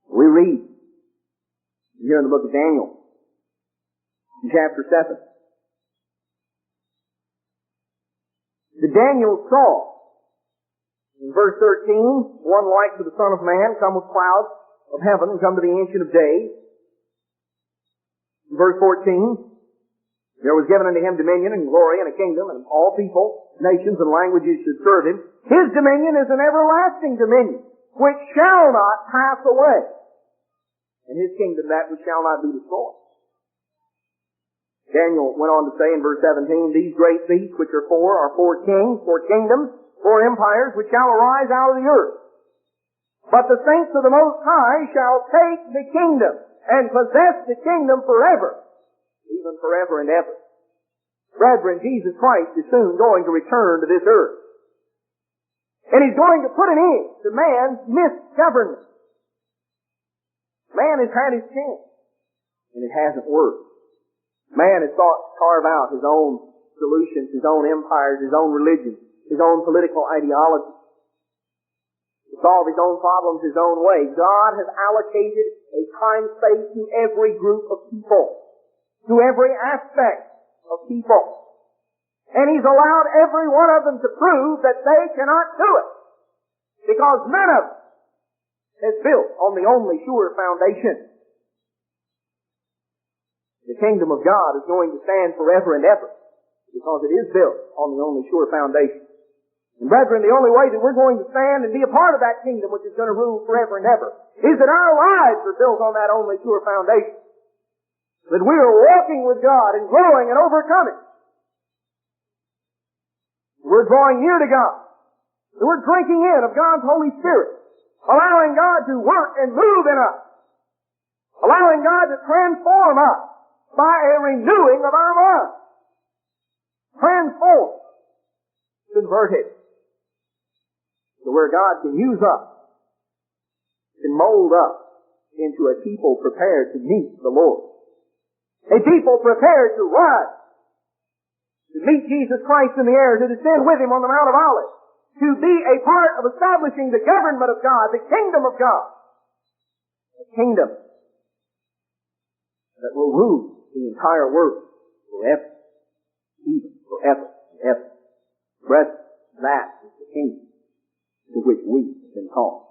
[SPEAKER 2] We read here in the book of Daniel, in chapter 7. The Daniel saw, in verse 13, one like to the Son of Man come with clouds of heaven and come to the Ancient of Days. In verse 14, there was given unto Him dominion and glory and a kingdom, and all people, nations, and languages should serve Him. His dominion is an everlasting dominion, which shall not pass away, and His kingdom that which shall not be destroyed. Daniel went on to say in verse 17, these great beasts which are four kings, four kingdoms, four empires, which shall arise out of the earth. But the saints of the Most High shall take the kingdom and possess the kingdom forever, even forever and ever. Brethren, Jesus Christ is soon going to return to this earth. And He's going to put an end to man's misgovernment. Man has had his chance, and it hasn't worked. Man has sought to carve out his own solutions, his own empires, his own religions, his own political ideology, to solve his own problems his own way. God has allocated a time space to every group of people, to every aspect of people. And He's allowed every one of them to prove that they cannot do it, because none of them is built on the only sure foundation. The kingdom of God is going to stand forever and ever, because it is built on the only sure foundation. And brethren, the only way that we're going to stand and be a part of that kingdom which is going to rule forever and ever is that our lives are built on that only sure foundation. That we are walking with God and growing and overcoming. We're drawing near to God. That we're drinking in of God's Holy Spirit, allowing God to work and move in us, allowing God to transform us by a renewing of our minds. Transformed, converted, to where God can use us, can mold us into a people prepared to meet the Lord. A people prepared to rise, to meet Jesus Christ in the air, to descend with Him on the Mount of Olives, to be a part of establishing the government of God, the kingdom of God. A kingdom that will rule the entire world forever, even forever and ever. Brethren, that is the kingdom to which we have been called.